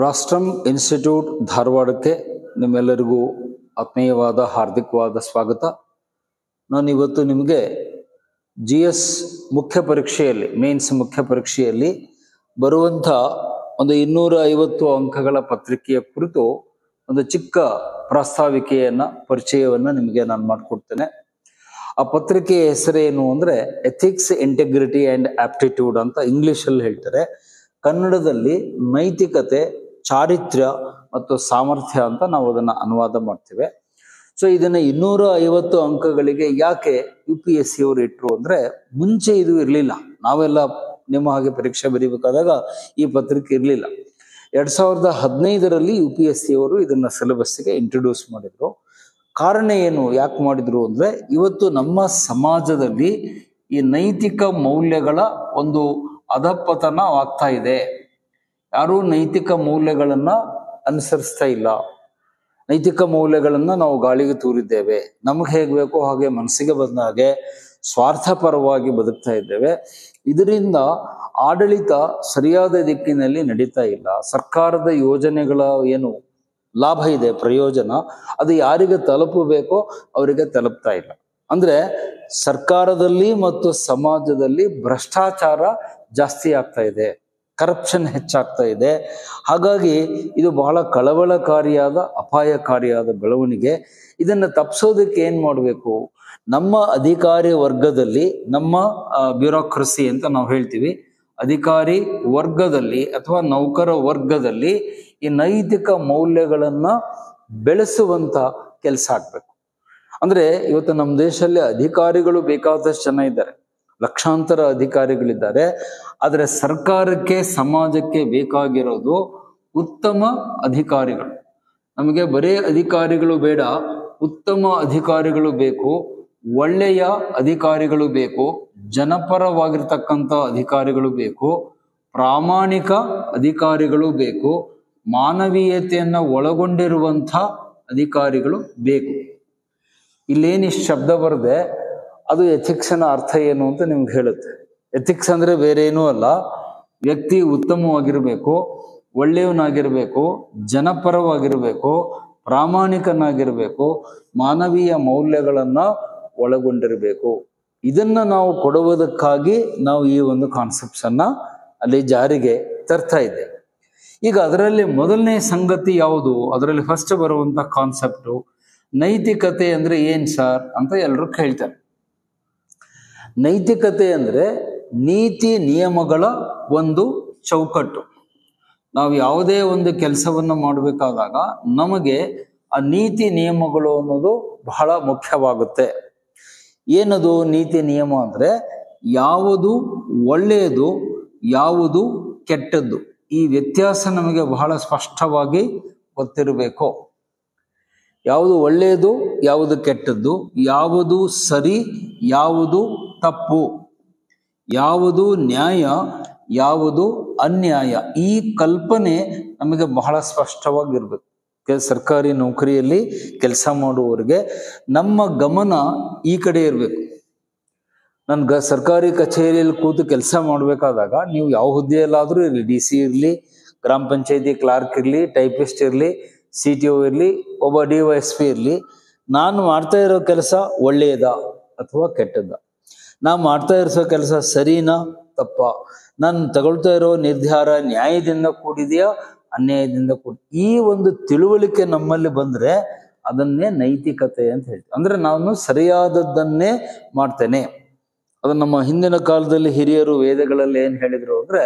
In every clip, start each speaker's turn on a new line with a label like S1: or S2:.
S1: ರಾಷ್ಟ್ರಂ institute ಧಾರವಾಡಕ್ಕೆ ನಿಮ್ಮೆಲ್ಲರಿಗೂ ಆತ್ಮೀಯವಾದ ಹಾರ್ದಿಕವಾದ ಸ್ವಾಗತ. ನಾನು ಇವತ್ತು ನಿಮಗೆ GS ಮುಖ್ಯ ಪರೀಕ್ಷೆಯಲ್ಲಿ ಮೇನ್ಸ್ ಮುಖ್ಯ ಪರೀಕ್ಷೆಯಲ್ಲಿ ಬರುವಂಥ ಒಂದು 250 ಅಂಕಗಳ ಪತ್ರಿಕೆಯ ಕುರಿತು ಒಂದು ಚಿಕ್ಕ ಪ್ರಾಸ್ತಾವಿಕೆಯನ್ನ ಪರಿಚಯವನ್ನ ನಿಮಗೆ ನಾನು ಮಾಡಿಕೊಡ್ತೇನೆ. ಆ ಪತ್ರಿಕೆಯ ಹೆಸರೇನು ಅಂದ್ರೆ ಎಥಿಕ್ಸ್, ಇಂಟೆಗ್ರಿಟಿ ಅಂಡ್ ಆಪ್ಟಿಟ್ಯೂಡ್ ಅಂತ ಇಂಗ್ಲಿಷಲ್ಲಿ ಹೇಳ್ತಾರೆ. ಕನ್ನಡದಲ್ಲಿ ನೈತಿಕತೆ, ಚಾರಿತ್ರ್ಯ ಮತ್ತು ಸಾಮರ್ಥ್ಯ ಅಂತ ನಾವು ಅದನ್ನ ಅನುವಾದ ಮಾಡ್ತೇವೆ. ಸೊ ಇದನ್ನ 250 ಅಂಕಗಳಿಗೆ ಯಾಕೆ UPSC ಅವರು ಇಟ್ರು ಅಂದ್ರೆ, ಮುಂಚೆ ಇದು ಇರಲಿಲ್ಲ. ನಾವೆಲ್ಲ ನಿಮ್ಮ ಹಾಗೆ ಪರೀಕ್ಷೆ ಬರೀಬೇಕಾದಾಗ ಈ ಪತ್ರಿಕೆ ಇರಲಿಲ್ಲ. 2015ರಲ್ಲಿ UPSC ಅವರು ಇದನ್ನ ಸಿಲೆಬಸ್ಗೆ ಇಂಟ್ರೊಡ್ಯೂಸ್ ಮಾಡಿದ್ರು. ಕಾರಣ ಏನು, ಯಾಕೆ ಮಾಡಿದ್ರು ಅಂದ್ರೆ, ಇವತ್ತು ನಮ್ಮ ಸಮಾಜದಲ್ಲಿ ಈ ನೈತಿಕ ಮೌಲ್ಯಗಳ ಒಂದು ಅಧಪತನ ಆಗ್ತಾ ಇದೆ. ಯಾರೂ ನೈತಿಕ ಮೌಲ್ಯಗಳನ್ನ ಅನುಸರಿಸ್ತಾ ಇಲ್ಲ. ನೈತಿಕ ಮೌಲ್ಯಗಳನ್ನ ನಾವು ಗಾಳಿಗೆ ತೂರಿದ್ದೇವೆ. ನಮ್ಗೆ ಹೇಗೆ ಬೇಕೋ ಹಾಗೆ ಮನಸ್ಸಿಗೆ ಬಂದ ಹಾಗೆ ಸ್ವಾರ್ಥಪರವಾಗಿ ಬದುಕ್ತಾ ಇದ್ದೇವೆ. ಇದರಿಂದ ಆಡಳಿತ ಸರಿಯಾದ ದಿಕ್ಕಿನಲ್ಲಿ ನಡೀತಾ ಇಲ್ಲ. ಸರ್ಕಾರದ ಯೋಜನೆಗಳ ಏನು ಲಾಭ ಇದೆ, ಪ್ರಯೋಜನ, ಅದು ಯಾರಿಗೆ ತಲುಪಬೇಕೋ ಅವರಿಗೆ ತಲುಪ್ತಾ ಇಲ್ಲ. ಅಂದ್ರೆ ಸರ್ಕಾರದಲ್ಲಿ ಮತ್ತು ಸಮಾಜದಲ್ಲಿ ಭ್ರಷ್ಟಾಚಾರ ಜಾಸ್ತಿ ಆಗ್ತಾ ಇದೆ, ಕರಪ್ಷನ್ ಹೆಚ್ಚಾಗ್ತಾ ಇದೆ. ಹಾಗಾಗಿ ಇದು ಬಹಳ ಕಳವಳಕಾರಿಯಾದ, ಅಪಾಯಕಾರಿಯಾದ ಬೆಳವಣಿಗೆ. ಇದನ್ನು ತಪ್ಪಿಸೋದಕ್ಕೆ ಏನ್ ಮಾಡಬೇಕು? ನಮ್ಮ ಅಧಿಕಾರಿ ವರ್ಗದಲ್ಲಿ, ನಮ್ಮ ಬ್ಯೂರೋಕ್ರಸಿ ಅಂತ ನಾವು ಹೇಳ್ತೀವಿ, ಅಧಿಕಾರಿ ವರ್ಗದಲ್ಲಿ ಅಥವಾ ನೌಕರ ವರ್ಗದಲ್ಲಿ ಈ ನೈತಿಕ ಮೌಲ್ಯಗಳನ್ನ ಬೆಳೆಸುವಂತ ಕೆಲಸ ಆಗ್ಬೇಕು. ಅಂದ್ರೆ ಇವತ್ತು ನಮ್ಮ ದೇಶದಲ್ಲಿ ಅಧಿಕಾರಿಗಳು ಬೇಕಾದಷ್ಟು ಜನ ಇದ್ದಾರೆ, ಲಕ್ಷಾಂತರ ಅಧಿಕಾರಿಗಳಿದ್ದಾರೆ. ಆದರೆ ಸರ್ಕಾರಕ್ಕೆ, ಸಮಾಜಕ್ಕೆ ಬೇಕಾಗಿರೋದು ಉತ್ತಮ ಅಧಿಕಾರಿಗಳು. ನಮಗೆ ಬರೇ ಅಧಿಕಾರಿಗಳು ಬೇಡ, ಉತ್ತಮ ಅಧಿಕಾರಿಗಳು ಬೇಕು, ಒಳ್ಳೆಯ ಅಧಿಕಾರಿಗಳು ಬೇಕು, ಜನಪರವಾಗಿರ್ತಕ್ಕಂಥ ಅಧಿಕಾರಿಗಳು ಬೇಕು, ಪ್ರಾಮಾಣಿಕ ಅಧಿಕಾರಿಗಳು ಬೇಕು, ಮಾನವೀಯತೆಯನ್ನ ಒಳಗೊಂಡಿರುವಂಥ ಅಧಿಕಾರಿಗಳು ಬೇಕು. ಇಲ್ಲೇನಿಷ್ಟು ಶಬ್ದ ಬರದೆ ಅದು ಎಥಿಕ್ಸ್ನ ಅರ್ಥ ಏನು ಅಂತ ನಿಮ್ಗೆ ಹೇಳುತ್ತೆ. ಎಥಿಕ್ಸ್ ಅಂದ್ರೆ ಬೇರೆ ಏನೂ ಅಲ್ಲ, ವ್ಯಕ್ತಿ ಉತ್ತಮವಾಗಿರ್ಬೇಕು, ಒಳ್ಳೆಯವನಾಗಿರ್ಬೇಕು, ಜನಪರವಾಗಿರ್ಬೇಕು, ಪ್ರಾಮಾಣಿಕನಾಗಿರ್ಬೇಕು, ಮಾನವೀಯ ಮೌಲ್ಯಗಳನ್ನ ಒಳಗೊಂಡಿರಬೇಕು. ಇದನ್ನ ನಾವು ಕೊಡುವುದಕ್ಕಾಗಿ ನಾವು ಈ ಒಂದು ಕಾನ್ಸೆಪ್ಟ್ಸ್ ಅನ್ನ ಅಲ್ಲಿ ಜಾರಿಗೆ ತರ್ತಾ ಇದ್ದೇವೆ. ಈಗ ಅದರಲ್ಲಿ ಮೊದಲನೇ ಸಂಗತಿ ಯಾವುದು? ಅದರಲ್ಲಿ ಫಸ್ಟ್ ಬರುವಂತ ಕಾನ್ಸೆಪ್ಟು ನೈತಿಕತೆ ಅಂದ್ರೆ ಏನ್ ಸರ್ ಅಂತ ಎಲ್ಲರೂ ಕೇಳ್ತಾರೆ. ನೈತಿಕತೆ ಅಂದ್ರೆ ನೀತಿ ನಿಯಮಗಳ ಒಂದು ಚೌಕಟ್ಟು. ನಾವು ಯಾವುದೇ ಒಂದು ಕೆಲಸವನ್ನು ಮಾಡಬೇಕಾದಾಗ ನಮಗೆ ಆ ನೀತಿ ನಿಯಮಗಳು ಅನ್ನೋದು ಬಹಳ ಮುಖ್ಯವಾಗುತ್ತೆ. ಏನದು ನೀತಿ ನಿಯಮ ಅಂದ್ರೆ, ಯಾವುದು ಒಳ್ಳೆಯದು, ಯಾವುದು ಕೆಟ್ಟದ್ದು, ಈ ವ್ಯತ್ಯಾಸ ನಮಗೆ ಬಹಳ ಸ್ಪಷ್ಟವಾಗಿ ಗೊತ್ತಿರಬೇಕು. ಯಾವುದು ಒಳ್ಳೆಯದು, ಯಾವುದು ಕೆಟ್ಟದ್ದು, ಯಾವುದು ಸರಿ, ಯಾವುದು ತಪ್ಪು, ಯಾವುದು ನ್ಯಾಯ, ಯಾವುದು ಅನ್ಯಾಯ, ಈ ಕಲ್ಪನೆ ನಮಗೆ ಬಹಳ ಸ್ಪಷ್ಟವಾಗಿರ್ಬೇಕು. ಸರ್ಕಾರಿ ನೌಕರಿಯಲ್ಲಿ ಕೆಲಸ ಮಾಡುವವರಿಗೆ ನಮ್ಮ ಗಮನ ಈ ಕಡೆ ಇರಬೇಕು. ನನ್ಗೆ ಸರ್ಕಾರಿ ಕಚೇರಿಯಲ್ಲಿ ಕೂತು ಕೆಲಸ ಮಾಡಬೇಕಾದಾಗ ನೀವು ಯಾವ ಹುದ್ದೆಯಲ್ಲಾದರೂ ಇರಲಿ, DC ಇರಲಿ, ಗ್ರಾಮ ಪಂಚಾಯತಿ ಕ್ಲಾರ್ಕ್ ಇರಲಿ, ಟೈಪಿಸ್ಟ್ ಇರಲಿ, CTO ಇರಲಿ, ಒಬ್ಬ DYSP ಇರಲಿ, ನಾನು ಮಾಡ್ತಾ ಇರೋ ಕೆಲಸ ಒಳ್ಳೆಯದ ಅಥವಾ ಕೆಟ್ಟದ್ದ, ನಾನು ಮಾಡ್ತಾ ಇರೋ ಕೆಲಸ ಸರಿನಾ ತಪ್ಪ, ನಾನು ತಗೊಳ್ತಾ ಇರೋ ನಿರ್ಧಾರ ನ್ಯಾಯದಿಂದ ಕೂಡಿದೆಯಾ ಅನ್ಯಾಯದಿಂದ ಈ ಒಂದು ತಿಳುವಳಿಕೆ ನಮ್ಮಲ್ಲಿ ಬಂದ್ರೆ ಅದನ್ನೇ ನೈತಿಕತೆ ಅಂತ ಹೇಳ್ತೀವಿ. ಅಂದ್ರೆ ನಾನು ಸರಿಯಾದದ್ದನ್ನೇ ಮಾಡ್ತೇನೆ. ಅದು ನಮ್ಮ ಹಿಂದಿನ ಕಾಲದಲ್ಲಿ ಹಿರಿಯರು ವೇದಗಳಲ್ಲಿ ಏನ್ ಹೇಳಿದ್ರು ಅಂದ್ರೆ,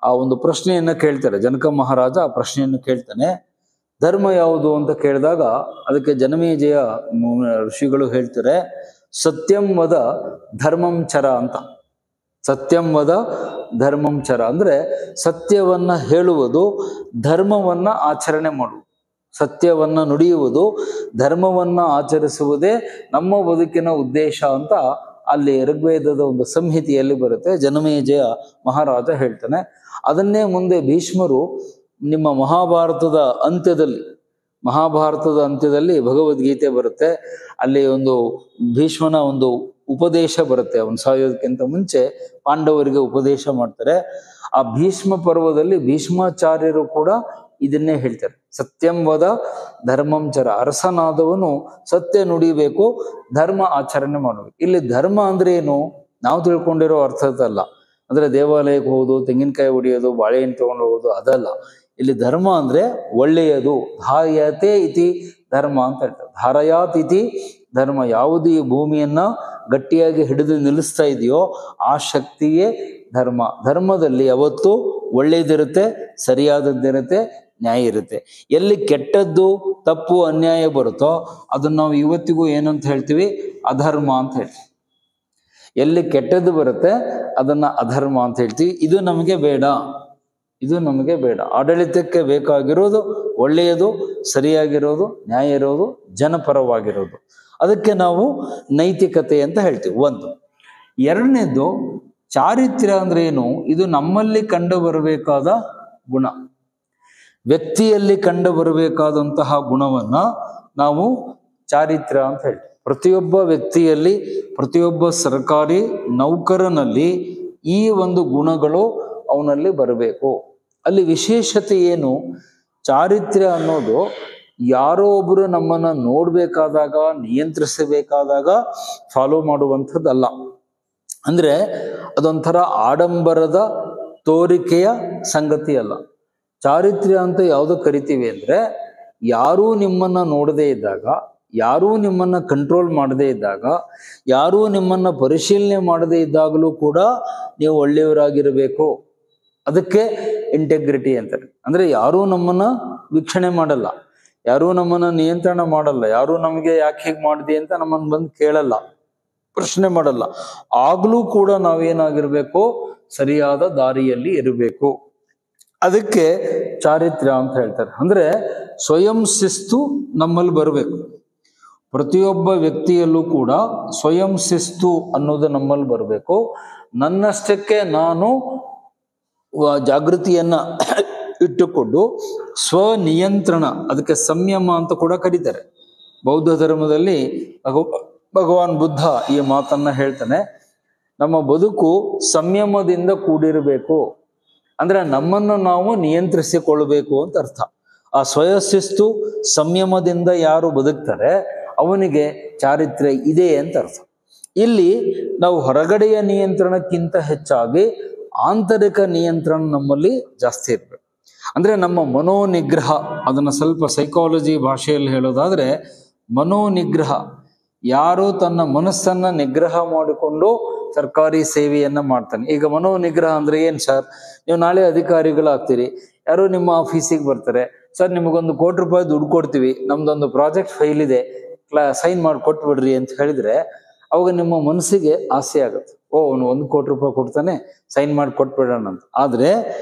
S1: ಆ ಒಂದು ಪ್ರಶ್ನೆಯನ್ನ ಕೇಳ್ತಾರೆ. ಜನಕ ಮಹಾರಾಜ ಆ ಪ್ರಶ್ನೆಯನ್ನು ಕೇಳ್ತಾನೆ, ಧರ್ಮ ಯಾವುದು ಅಂತ ಕೇಳಿದಾಗ ಅದಕ್ಕೆ ಜನಮೇಜಯ ಋಷಿಗಳು ಹೇಳ್ತಾರೆ, ಸತ್ಯಂ ವದ ಧರ್ಮಂ ಚರ ಅಂತ. ಸತ್ಯಂ ವದ ಧರ್ಮಂ ಚರ ಅಂದ್ರೆ ಸತ್ಯವನ್ನ ಹೇಳುವುದು, ಧರ್ಮವನ್ನ ಆಚರಣೆ ಮಾಡುವುದು. ಸತ್ಯವನ್ನ ನುಡಿಯುವುದು, ಧರ್ಮವನ್ನ ಆಚರಿಸುವುದೇ ನಮ್ಮ ಬದುಕಿನ ಉದ್ದೇಶ ಅಂತ ಅಲ್ಲಿ ಋಗ್ವೇದದ ಒಂದು ಸಂಹಿತೆಯಲ್ಲಿ ಬರುತ್ತೆ. ಜನಮೇಜಯ ಮಹಾರಾಜ ಹೇಳ್ತಾನೆ. ಅದನ್ನೇ ಮುಂದೆ ಭೀಷ್ಮರು ನಿಮ್ಮ ಮಹಾಭಾರತದ ಅಂತ್ಯದಲ್ಲಿ ಭಗವದ್ಗೀತೆ ಬರುತ್ತೆ. ಅಲ್ಲಿ ಒಂದು ಭೀಷ್ಮನ ಒಂದು ಉಪದೇಶ ಬರುತ್ತೆ. ಅವನು ಸಾಯೋದಕ್ಕಿಂತ ಮುಂಚೆ ಪಾಂಡವರಿಗೆ ಉಪದೇಶ ಮಾಡ್ತಾರೆ. ಆ ಭೀಷ್ಮ ಪರ್ವದಲ್ಲಿ ಭೀಷ್ಮಾಚಾರ್ಯರು ಕೂಡ ಇದನ್ನೇ ಹೇಳ್ತಾರೆ. ಸತ್ಯಂ ವದ ಧರ್ಮಂ ಚರ. ಅರಸನಾದವನು ಸತ್ಯ ನುಡಿಬೇಕು, ಧರ್ಮ ಆಚರಣೆ ಮಾಡಬೇಕು. ಇಲ್ಲಿ ಧರ್ಮ ಅಂದ್ರೆ ಏನು, ನಾವು ತಿಳ್ಕೊಂಡಿರೋ ಅರ್ಥದಲ್ಲ. ಅಂದ್ರೆ ದೇವಾಲಯಕ್ಕೆ ಹೋಗೋದು, ತೆಂಗಿನಕಾಯಿ ಹೊಡಿಯೋದು, ಬಾಳೆಹಣ್ಣು ತಗೊಂಡು ಹೋಗೋದು ಅದಲ್ಲ. ಇಲ್ಲಿ ಧರ್ಮ ಅಂದ್ರೆ ಒಳ್ಳೆಯದು. ಧಾಯತೆ ಇತಿ ಧರ್ಮ ಅಂತ ಹೇಳ್ತಾರೆ. ಧಾರಯಾತ್ ಇತಿ ಧರ್ಮ. ಯಾವುದು ಈ ಭೂಮಿಯನ್ನ ಗಟ್ಟಿಯಾಗಿ ಹಿಡಿದು ನಿಲ್ಲಿಸ್ತಾ ಇದೆಯೋ ಆ ಶಕ್ತಿಯೇ ಧರ್ಮ. ಧರ್ಮದಲ್ಲಿ ಯಾವತ್ತೂ ಒಳ್ಳೇದಿರುತ್ತೆ, ಸರಿಯಾದದ್ದಿರುತ್ತೆ, ನ್ಯಾಯ ಇರುತ್ತೆ. ಎಲ್ಲಿ ಕೆಟ್ಟದ್ದು, ತಪ್ಪು, ಅನ್ಯಾಯ ಬರುತ್ತೋ ಅದನ್ನ ನಾವು ಇವತ್ತಿಗೂ ಏನಂತ ಹೇಳ್ತೀವಿ, ಅಧರ್ಮ ಅಂತ ಹೇಳ್ತೀವಿ. ಎಲ್ಲಿ ಕೆಟ್ಟದ್ದು ಬರುತ್ತೆ ಅದನ್ನ ಅಧರ್ಮ ಅಂತ ಹೇಳ್ತೀವಿ. ಇದು ನಮಗೆ ಬೇಡ, ಇದು ನಮಗೆ ಬೇಡ. ಆಡಳಿತಕ್ಕೆ ಬೇಕಾಗಿರೋದು ಒಳ್ಳೆಯದು, ಸರಿಯಾಗಿರೋದು, ನ್ಯಾಯ ಇರೋದು, ಜನಪರವಾಗಿರೋದು. ಅದಕ್ಕೆ ನಾವು ನೈತಿಕತೆ ಅಂತ ಹೇಳ್ತೀವಿ. ಒಂದು. ಎರಡನೇದು ಚಾರಿತ್ರ್ಯ ಅಂದ್ರೆ ಏನು, ಇದು ನಮ್ಮಲ್ಲಿ ಕಂಡು ಬರಬೇಕಾದ ಗುಣ, ವ್ಯಕ್ತಿಯಲ್ಲಿ ಕಂಡು ಬರಬೇಕಾದಂತಹ ಗುಣವನ್ನ ನಾವು ಚಾರಿತ್ರ್ಯ ಅಂತ ಹೇಳ್ತೀವಿ. ಪ್ರತಿಯೊಬ್ಬ ವ್ಯಕ್ತಿಯಲ್ಲಿ, ಪ್ರತಿಯೊಬ್ಬ ಸರ್ಕಾರಿ ನೌಕರನಲ್ಲಿ ಈ ಒಂದು ಗುಣಗಳು ಅವನಲ್ಲಿ ಬರಬೇಕು. ಅಲ್ಲಿ ವಿಶೇಷತೆ ಏನು, ಚಾರಿತ್ರ್ಯ ಅನ್ನೋದು ಯಾರೋ ಒಬ್ಬರು ನಮ್ಮನ್ನ ನೋಡ್ಬೇಕಾದಾಗ, ನಿಯಂತ್ರಿಸಬೇಕಾದಾಗ ಫಾಲೋ ಮಾಡುವಂಥದ್ದಲ್ಲ. ಅಂದ್ರೆ ಅದೊಂಥರ ಆಡಂಬರದ ತೋರಿಕೆಯ ಸಂಗತಿ ಅಲ್ಲ. ಚಾರಿತ್ರ್ಯ ಅಂತ ಯಾವುದು ಕರಿತೀವಿ ಅಂದ್ರೆ, ಯಾರೂ ನಿಮ್ಮನ್ನ ನೋಡದೇ ಇದ್ದಾಗ, ಯಾರೂ ನಿಮ್ಮನ್ನ ಕಂಟ್ರೋಲ್ ಮಾಡದೇ ಇದ್ದಾಗ, ಯಾರೂ ನಿಮ್ಮನ್ನ ಪರಿಶೀಲನೆ ಮಾಡದೇ ಇದ್ದಾಗಲೂ ಕೂಡ ನೀವು ಒಳ್ಳೆಯವರಾಗಿರಬೇಕು. ಅದಕ್ಕೆ ಇಂಟೆಗ್ರಿಟಿ ಅಂತಾರೆ. ಅಂದ್ರೆ ಯಾರೂ ನಮ್ಮನ್ನ ವೀಕ್ಷಣೆ ಮಾಡಲ್ಲ, ಯಾರೂ ನಮ್ಮನ್ನ ನಿಯಂತ್ರಣ ಮಾಡಲ್ಲ, ಯಾರೂ ನಮಗೆ ಯಾಕೆ ಹೀಗೆ ಮಾಡಿದೆ ಅಂತ ನಮ್ಮನ್ನ ಬಂದು ಕೇಳಲ್ಲ, ಪ್ರಶ್ನೆ ಮಾಡಲ್ಲ. ಆಗ್ಲೂ ಕೂಡ ನಾವೇನಾಗಿರ್ಬೇಕು, ಸರಿಯಾದ ದಾರಿಯಲ್ಲಿ ಇರಬೇಕು. ಅದಕ್ಕೆ ಚಾರಿತ್ರ್ಯ ಅಂತ ಹೇಳ್ತಾರೆ. ಅಂದ್ರೆ ಸ್ವಯಂ ಶಿಸ್ತು ನಮ್ಮಲ್ಲಿ ಬರಬೇಕು. ಪ್ರತಿಯೊಬ್ಬ ವ್ಯಕ್ತಿಯಲ್ಲೂ ಕೂಡ ಸ್ವಯಂ ಶಿಸ್ತು ಅನ್ನೋದು ನಮ್ಮಲ್ಲಿ ಬರಬೇಕು. ನನ್ನಷ್ಟಕ್ಕೆ ನಾನು ಜಾಗೃತಿಯನ್ನ ಇಟ್ಟುಕೊಂಡು ಸ್ವನಿಯಂತ್ರಣ, ಅದಕ್ಕೆ ಸಂಯಮ ಅಂತ ಕೂಡ ಕರೀತಾರೆ. ಬೌದ್ಧ ಧರ್ಮದಲ್ಲಿ ಭಗವಾನ್ ಬುದ್ಧ ಈ ಮಾತನ್ನ ಹೇಳ್ತಾನೆ, ನಮ್ಮ ಬದುಕು ಸಂಯಮದಿಂದ ಕೂಡಿರಬೇಕು. ಅಂದ್ರೆ ನಮ್ಮನ್ನು ನಾವು ನಿಯಂತ್ರಿಸಿಕೊಳ್ಬೇಕು ಅಂತ ಅರ್ಥ. ಆ ಸ್ವಯಶಿಸ್ತು ಸಂಯಮದಿಂದ ಯಾರು ಬದುಕ್ತಾರೆ ಅವನಿಗೆ ಚಾರಿತ್ರ್ಯ ಇದೆ ಅಂತ ಅರ್ಥ. ಇಲ್ಲಿ ನಾವು ಹೊರಗಡೆಯ ನಿಯಂತ್ರಣಕ್ಕಿಂತ ಹೆಚ್ಚಾಗಿ ಆಂತರಿಕ ನಿಯಂತ್ರಣ ನಮ್ಮಲ್ಲಿ ಜಾಸ್ತಿ ಇರಬೇಕು. ಅಂದ್ರೆ ನಮ್ಮ ಮನೋನಿಗ್ರಹ, ಅದನ್ನ ಸ್ವಲ್ಪ ಸೈಕಾಲಜಿ ಭಾಷೆಯಲ್ಲಿ ಹೇಳೋದಾದ್ರೆ, ಮನೋನಿಗ್ರಹ, ಯಾರು ತನ್ನ ಮನಸ್ಸನ್ನ ನಿಗ್ರಹ ಮಾಡಿಕೊಂಡು ಸರ್ಕಾರಿ ಸೇವೆಯನ್ನ ಮಾಡ್ತಾನೆ. ಈಗ ಮನೋನಿಗ್ರಹ ಅಂದ್ರೆ ಏನ್ ಸರ್, ನೀವು ನಾಳೆ ಅಧಿಕಾರಿಗಳಾಗ್ತೀರಿ, ಯಾರೋ ನಿಮ್ಮ ಆಫೀಸಿಗೆ ಬರ್ತಾರೆ, ಸರ್ ನಿಮಗೊಂದು ₹1 ಕೋಟಿ ದುಡ್ಡು ಕೊಡ್ತೀವಿ, ನಮ್ದೊಂದು ಪ್ರಾಜೆಕ್ಟ್ ಫೈಲ್ ಇದೆ, ಸೈನ್ ಮಾಡಿ ಕೊಟ್ಬಿಡ್ರಿ ಅಂತ ಹೇಳಿದ್ರೆ ಅವಾಗ ನಿಮ್ಮ ಮನಸ್ಸಿಗೆ ಆಸೆ ಆಗುತ್ತೆ. ಅವನು ₹1 ಕೋಟಿ ಕೊಡ್ತಾನೆ, ಸೈನ್ ಮಾಡಿ ಕೊಟ್ಬಿಡೋಣ ಅಂತ. ಆದ್ರೆ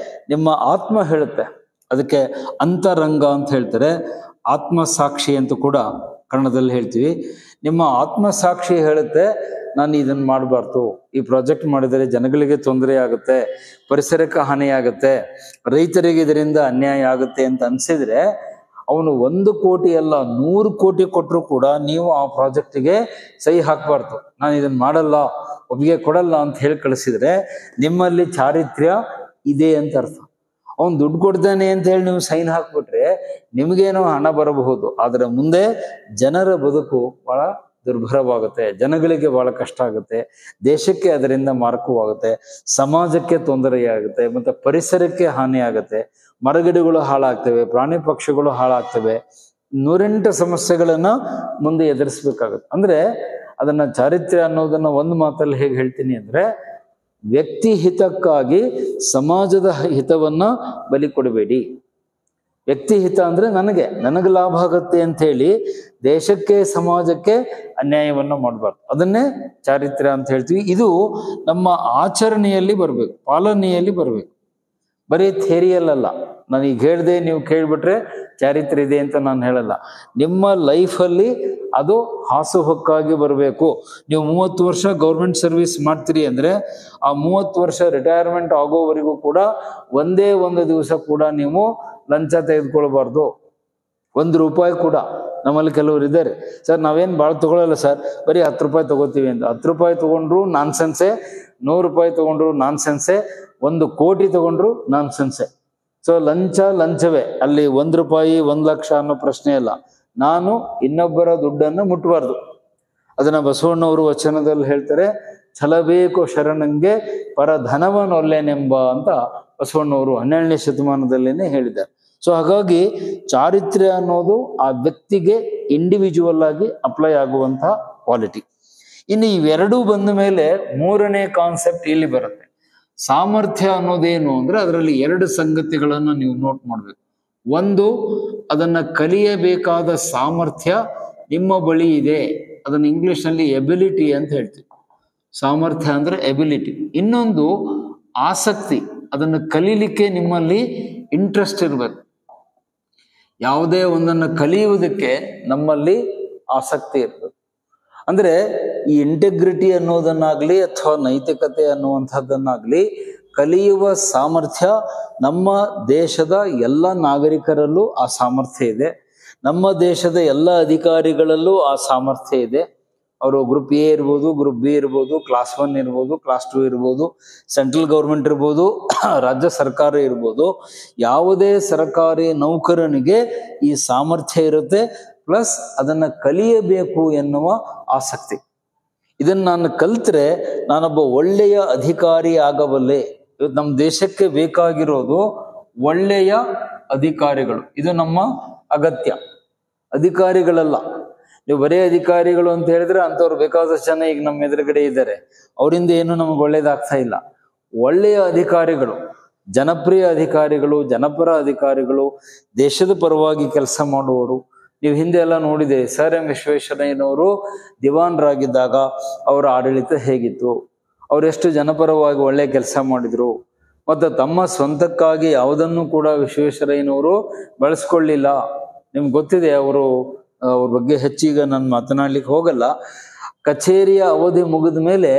S1: ನಿಮ್ಮ ಆತ್ಮ ಹೇಳುತ್ತೆ, ಅದಕ್ಕೆ ಅಂತರಂಗ ಅಂತ ಹೇಳ್ತಾರೆ, ಆತ್ಮಸಾಕ್ಷಿ ಅಂತ ಕೂಡ ಕನ್ನಡದಲ್ಲಿ ಹೇಳ್ತೀವಿ. ನಿಮ್ಮ ಆತ್ಮಸಾಕ್ಷಿ ಹೇಳುತ್ತೆ, ನಾನು ಇದನ್ನ ಮಾಡಬಾರ್ದು, ಈ ಪ್ರಾಜೆಕ್ಟ್ ಮಾಡಿದರೆ ಜನಗಳಿಗೆ ತೊಂದರೆ ಆಗುತ್ತೆ, ಪರಿಸರಕ್ಕೆ ಹಾನಿ ಆಗುತ್ತೆ, ರೈತರಿಗೆ ಇದರಿಂದ ಅನ್ಯಾಯ ಆಗುತ್ತೆ ಅಂತ ಅನ್ಸಿದ್ರೆ ಅವನು 1 ಕೋಟಿ ಅಲ್ಲ 100 ಕೋಟಿ ಕೊಟ್ಟರು ಕೂಡ ನೀವು ಆ ಪ್ರಾಜೆಕ್ಟಿಗೆ ಸಹಿ ಹಾಕಬಾರ್ದು. ನಾನು ಇದನ್ನ ಮಾಡಲ್ಲ, ಒಪ್ಪಿಗೆ ಕೊಡಲ್ಲ ಅಂತ ಹೇಳಿ ಕಳಿಸಿದ್ರೆ ನಿಮ್ಮಲ್ಲಿ ಚಾರಿತ್ರ್ಯ ಇದೆ ಅಂತ ಅರ್ಥ. ಅವನು ದುಡ್ಡು ಕೊಡ್ತಾನೆ ಅಂತ ಹೇಳಿ ನೀವು ಸೈನ್ ಹಾಕ್ಬಿಟ್ರೆ ನಿಮಗೇನೋ ಹಣ ಬರಬಹುದು, ಆದ್ರೆ ಮುಂದೆ ಜನರ ಬದುಕು ಬಹಳ ದುರ್ಭರವಾಗುತ್ತೆ, ಜನಗಳಿಗೆ ಬಹಳ ಕಷ್ಟ ಆಗುತ್ತೆ, ದೇಶಕ್ಕೆ ಅದರಿಂದ ಮಾರಕವಾಗುತ್ತೆ, ಸಮಾಜಕ್ಕೆ ತೊಂದರೆಯಾಗುತ್ತೆ, ಮತ್ತೆ ಪರಿಸರಕ್ಕೆ ಹಾನಿ ಆಗುತ್ತೆ, ಮರಗಿಡಗಳು ಹಾಳಾಗ್ತವೆ, ಪ್ರಾಣಿ ಪಕ್ಷಿಗಳು ಹಾಳಾಗ್ತವೆ, 108 ಸಮಸ್ಯೆಗಳನ್ನ ಮುಂದೆ ಎದುರಿಸ್ಬೇಕಾಗುತ್ತೆ. ಅಂದ್ರೆ ಅದನ್ನ ಚಾರಿತ್ರ್ಯ ಅನ್ನೋದನ್ನ ಒಂದು ಮಾತಲ್ಲಿ ಹೇಗೆ ಹೇಳ್ತೀನಿ ಅಂದ್ರೆ, ವ್ಯಕ್ತಿ ಹಿತಕ್ಕಾಗಿ ಸಮಾಜದ ಹಿತವನ್ನ ಬಲಿ ಕೊಡಬೇಡಿ. ವ್ಯಕ್ತಿ ಹಿತ ಅಂದ್ರೆ ನನಗೆ ಲಾಭ ಆಗುತ್ತೆ ಅಂತ ಹೇಳಿ ದೇಶಕ್ಕೆ ಸಮಾಜಕ್ಕೆ ಅನ್ಯಾಯವನ್ನ ಮಾಡಬಾರ್ದು. ಅದನ್ನೇ ಚಾರಿತ್ರ್ಯ ಅಂತ ಹೇಳ್ತೀವಿ. ಇದು ನಮ್ಮ ಆಚರಣೆಯಲ್ಲಿ ಬರ್ಬೇಕು, ಪಾಲನೆಯಲ್ಲಿ ಬರ್ಬೇಕು, ಬರೀ ಥೇರಿಯಲ್ಲ. ನಾನು ಈಗ ಹೇಳ್ದೆ ನೀವು ಕೇಳ್ಬಿಟ್ರೆ ಚಾರಿತ್ರ್ಯ ಇದೆ ಅಂತ ನಾನು ಹೇಳಲ್ಲ. ನಿಮ್ಮ ಲೈಫಲ್ಲಿ ಅದು ಹಾಸುಹೊಕ್ಕಾಗಿ ಬರಬೇಕು. ನೀವು 30 ವರ್ಷ ಗೌರ್ಮೆಂಟ್ ಸರ್ವಿಸ್ ಮಾಡ್ತೀರಿ ಅಂದ್ರೆ ಆ 30 ವರ್ಷ ರಿಟೈರ್ಮೆಂಟ್ ಆಗೋವರೆಗೂ ಕೂಡ ಒಂದೇ ಒಂದು ದಿವಸ ಕೂಡ ನೀವು ಲಂಚ ತೆಗೆದುಕೊಳ್ಬಾರ್ದು, ₹1 ಕೂಡ. ನಮ್ಮಲ್ಲಿ ಕೆಲವರು ಇದ್ದಾರೆ, ಸರ್ ನಾವೇನು ಭಾಳ ತಗೊಳ್ಳಲ್ಲ ಸರ್, ಬರೀ ₹10 ತಗೋತೀವಿ ಅಂತ. ₹10 ತಗೊಂಡ್ರು ನಾನ್ಸೆನ್ಸೆ, ₹100 ತಗೊಂಡ್ರು ನಾನ್ಸೆನ್ಸೆ, 1 ಕೋಟಿ ತಗೊಂಡ್ರು ನಾನ್ ಸೆನ್ಸೆ. ಸೊ ಲಂಚವೇ, ಅಲ್ಲಿ 1 ರೂಪಾಯಿ 1 ಲಕ್ಷ ಅನ್ನೋ ಪ್ರಶ್ನೆ ಇಲ್ಲ. ನಾನು ಇನ್ನೊಬ್ಬರ ದುಡ್ಡನ್ನು ಮುಟ್ಟಬಾರ್ದು. ಅದನ್ನ ಬಸವಣ್ಣವರು ವಚನದಲ್ಲಿ ಹೇಳ್ತಾರೆ, ಛಲಬೇಕು ಶರಣಂಗೆ ಪರಧನವನೊಲ್ಲೆನೆಂಬ ಅಂತ ಬಸವಣ್ಣವರು 12ನೇ ಶತಮಾನದಲ್ಲೇನೆ ಹೇಳಿದ್ದಾರೆ. ಸೊ ಹಾಗಾಗಿ ಚಾರಿತ್ರ್ಯ ಅನ್ನೋದು ಆ ವ್ಯಕ್ತಿಗೆ ಇಂಡಿವಿಜುವಲ್ ಆಗಿ ಅಪ್ಲೈ ಆಗುವಂತಹ ಕ್ವಾಲಿಟಿ. ಇನ್ನು ಇವೆರಡೂ ಬಂದ ಮೇಲೆ 3ನೇ ಕಾನ್ಸೆಪ್ಟ್ ಇಲ್ಲಿ ಬರುತ್ತೆ. ಸಾಮರ್ಥ್ಯ ಅನ್ನೋದೇನು ಅಂದ್ರೆ ಅದರಲ್ಲಿ 2 ಸಂಗತಿಗಳನ್ನು ನೀವು ನೋಟ್ ಮಾಡ್ಬೇಕು. ಒಂದು, ಅದನ್ನ ಕಲಿಯಬೇಕಾದ ಸಾಮರ್ಥ್ಯ ನಿಮ್ಮ ಬಳಿ ಇದೆ. ಅದನ್ನ ಇಂಗ್ಲಿಷ್ ನಲ್ಲಿ ಎಬಿಲಿಟಿ ಅಂತ ಹೇಳ್ತೀವಿ. ಸಾಮರ್ಥ್ಯ ಅಂದ್ರೆ ಎಬಿಲಿಟಿ. ಇನ್ನೊಂದು ಆಸಕ್ತಿ, ಅದನ್ನು ಕಲೀಲಿಕ್ಕೆ ನಿಮ್ಮಲ್ಲಿ ಇಂಟ್ರೆಸ್ಟ್ ಇರಬೇಕು. ಯಾವುದೇ ಒಂದನ್ನು ಕಲಿಯುವುದಕ್ಕೆ ನಮ್ಮಲ್ಲಿ ಆಸಕ್ತಿ ಇರಬೇಕು. ಅಂದ್ರೆ ಈ ಇಂಟೆಗ್ರಿಟಿ ಅನ್ನೋದನ್ನಾಗ್ಲಿ ಅಥವಾ ನೈತಿಕತೆ ಅನ್ನುವಂಥದ್ದನ್ನಾಗ್ಲಿ ಕಲಿಯುವ ಸಾಮರ್ಥ್ಯ ನಮ್ಮ ದೇಶದ ಎಲ್ಲ ನಾಗರಿಕರಲ್ಲೂ ಆ ಸಾಮರ್ಥ್ಯ ಇದೆ. ನಮ್ಮ ದೇಶದ ಎಲ್ಲ ಅಧಿಕಾರಿಗಳಲ್ಲೂ ಆ ಸಾಮರ್ಥ್ಯ ಇದೆ. ಅವರು ಗ್ರೂಪ್ ಎ ಇರ್ಬೋದು, ಗ್ರೂಪ್ ಬಿ ಇರ್ಬೋದು, ಕ್ಲಾಸ್ 1 ಇರ್ಬೋದು, ಕ್ಲಾಸ್ 2 ಇರ್ಬೋದು, ಸೆಂಟ್ರಲ್ ಗೌರ್ಮೆಂಟ್ ಇರ್ಬೋದು, ರಾಜ್ಯ ಸರ್ಕಾರ ಇರ್ಬೋದು. ಯಾವುದೇ ಸರ್ಕಾರಿ ನೌಕರನಿಗೆ ಈ ಸಾಮರ್ಥ್ಯ ಇರುತ್ತೆ. ಪ್ಲಸ್ ಅದನ್ನ ಕಲಿಯಬೇಕು ಎನ್ನುವ ಆಸಕ್ತಿ. ಇದನ್ನ ನಾನು ಕಲ್ತ್ರೆ ನಾನೊಬ್ಬ ಒಳ್ಳೆಯ ಅಧಿಕಾರಿ ಆಗಬಲ್ಲೆ. ಇವತ್ತು ನಮ್ಮ ದೇಶಕ್ಕೆ ಬೇಕಾಗಿರೋದು ಒಳ್ಳೆಯ ಅಧಿಕಾರಿಗಳು. ಇದು ನಮ್ಮ ಅಗತ್ಯ. ಅಧಿಕಾರಿಗಳಲ್ಲ. ನೀವು ಬರೇ ಅಧಿಕಾರಿಗಳು ಅಂತ ಹೇಳಿದ್ರೆ ಅಂಥವ್ರು ಬೇಕಾದಷ್ಟು ಜನ ಈಗ ನಮ್ಮ ಎದುರುಗಡೆ ಇದ್ದಾರೆ. ಅವರಿಂದ ಏನು ನಮಗೆ ಒಳ್ಳೇದಾಗ್ತಾ ಇಲ್ಲ. ಒಳ್ಳೆಯ ಅಧಿಕಾರಿಗಳು, ಜನಪ್ರಿಯ ಅಧಿಕಾರಿಗಳು, ಜನಪರ ಅಧಿಕಾರಿಗಳು, ದೇಶದ ಪರವಾಗಿ ಕೆಲಸ ಮಾಡುವವರು. ನೀವು ಹಿಂದೆ ಎಲ್ಲ ನೋಡಿದೆ, ಸರ್ ಎಂ ವಿಶ್ವೇಶ್ವರಯ್ಯನವರು ದಿವಾನರಾಗಿದ್ದಾಗ ಅವರ ಆಡಳಿತ ಹೇಗಿತ್ತು, ಅವರೆಷ್ಟು ಜನಪರವಾಗಿ ಒಳ್ಳೆ ಕೆಲಸ ಮಾಡಿದ್ರು. ಮತ್ತು ತಮ್ಮ ಸ್ವಂತಕ್ಕಾಗಿ ಯಾವುದನ್ನು ಕೂಡ ವಿಶ್ವೇಶ್ವರಯ್ಯನವರು ಬಳಸ್ಕೊಳ್ಳಿಲ್ಲ. ನಿಮ್ಗೆ ಗೊತ್ತಿದೆ, ಅವ್ರ ಬಗ್ಗೆ ಹೆಚ್ಚೀಗ ನಾನು ಮಾತನಾಡ್ಲಿಕ್ಕೆ ಹೋಗಲ್ಲ. ಕಚೇರಿಯ ಅವಧಿ ಮುಗಿದ ಮೇಲೆ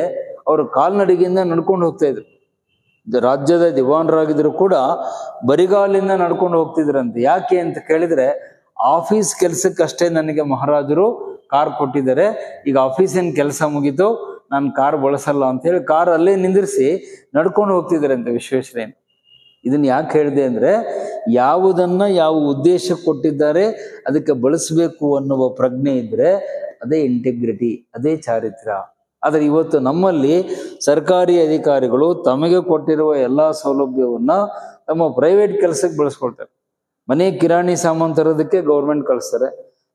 S1: ಅವರು ಕಾಲ್ನಡಿಗೆಯಿಂದ ನಡ್ಕೊಂಡು ಹೋಗ್ತಾ ಇದ್ರು. ರಾಜ್ಯದ ದಿವಾನರಾಗಿದ್ರು ಕೂಡ ಬರಿಗಾಲಿಂದ ನಡ್ಕೊಂಡು ಹೋಗ್ತಿದ್ರಂತೆ. ಯಾಕೆ ಅಂತ ಕೇಳಿದ್ರೆ, ಆಫೀಸ್ ಕೆಲಸಕ್ಕಷ್ಟೇ ನನಗೆ ಮಹಾರಾಜರು ಕಾರ್ ಕೊಟ್ಟಿದ್ದಾರೆ, ಈಗ ಆಫೀಸಿನ ಕೆಲಸ ಮುಗೀತು, ನಾನು ಕಾರ್ ಬಳಸಲ್ಲ ಅಂತ ಹೇಳಿ ಕಾರ್ ಅಲ್ಲೇ ನಿಂದಿರಿಸಿ ನಡ್ಕೊಂಡು ಹೋಗ್ತಿದ್ದಾರಂತೆ ವಿಶ್ವೇಶ್ವರಯ್ಯ. ಇದನ್ನ ಯಾಕೆ ಹೇಳಿದೆ ಅಂದ್ರೆ, ಯಾವುದನ್ನ ಯಾವ ಉದ್ದೇಶಕ್ಕೆ ಕೊಟ್ಟಿದ್ದಾರೆ ಅದಕ್ಕೆ ಬಳಸಬೇಕು ಅನ್ನುವ ಪ್ರಜ್ಞೆ ಇದ್ರೆ ಅದೇ ಇಂಟೆಗ್ರಿಟಿ, ಅದೇ ಚಾರಿತ್ರ್ಯ. ಆದರೆ ಇವತ್ತು ನಮ್ಮಲ್ಲಿ ಸರ್ಕಾರಿ ಅಧಿಕಾರಿಗಳು ತಮಗೆ ಕೊಟ್ಟಿರುವ ಎಲ್ಲಾ ಸೌಲಭ್ಯವನ್ನ ತಮ್ಮ ಪ್ರೈವೇಟ್ ಕೆಲಸಕ್ಕೆ ಬಳಸ್ಕೊಳ್ತಾರೆ. ಮನೆ ಕಿರಾಣಿ ಸಾಮಾನು ತರೋದಕ್ಕೆ ಗೌರ್ಮೆಂಟ್ ಕಳಿಸ್ತಾರೆ.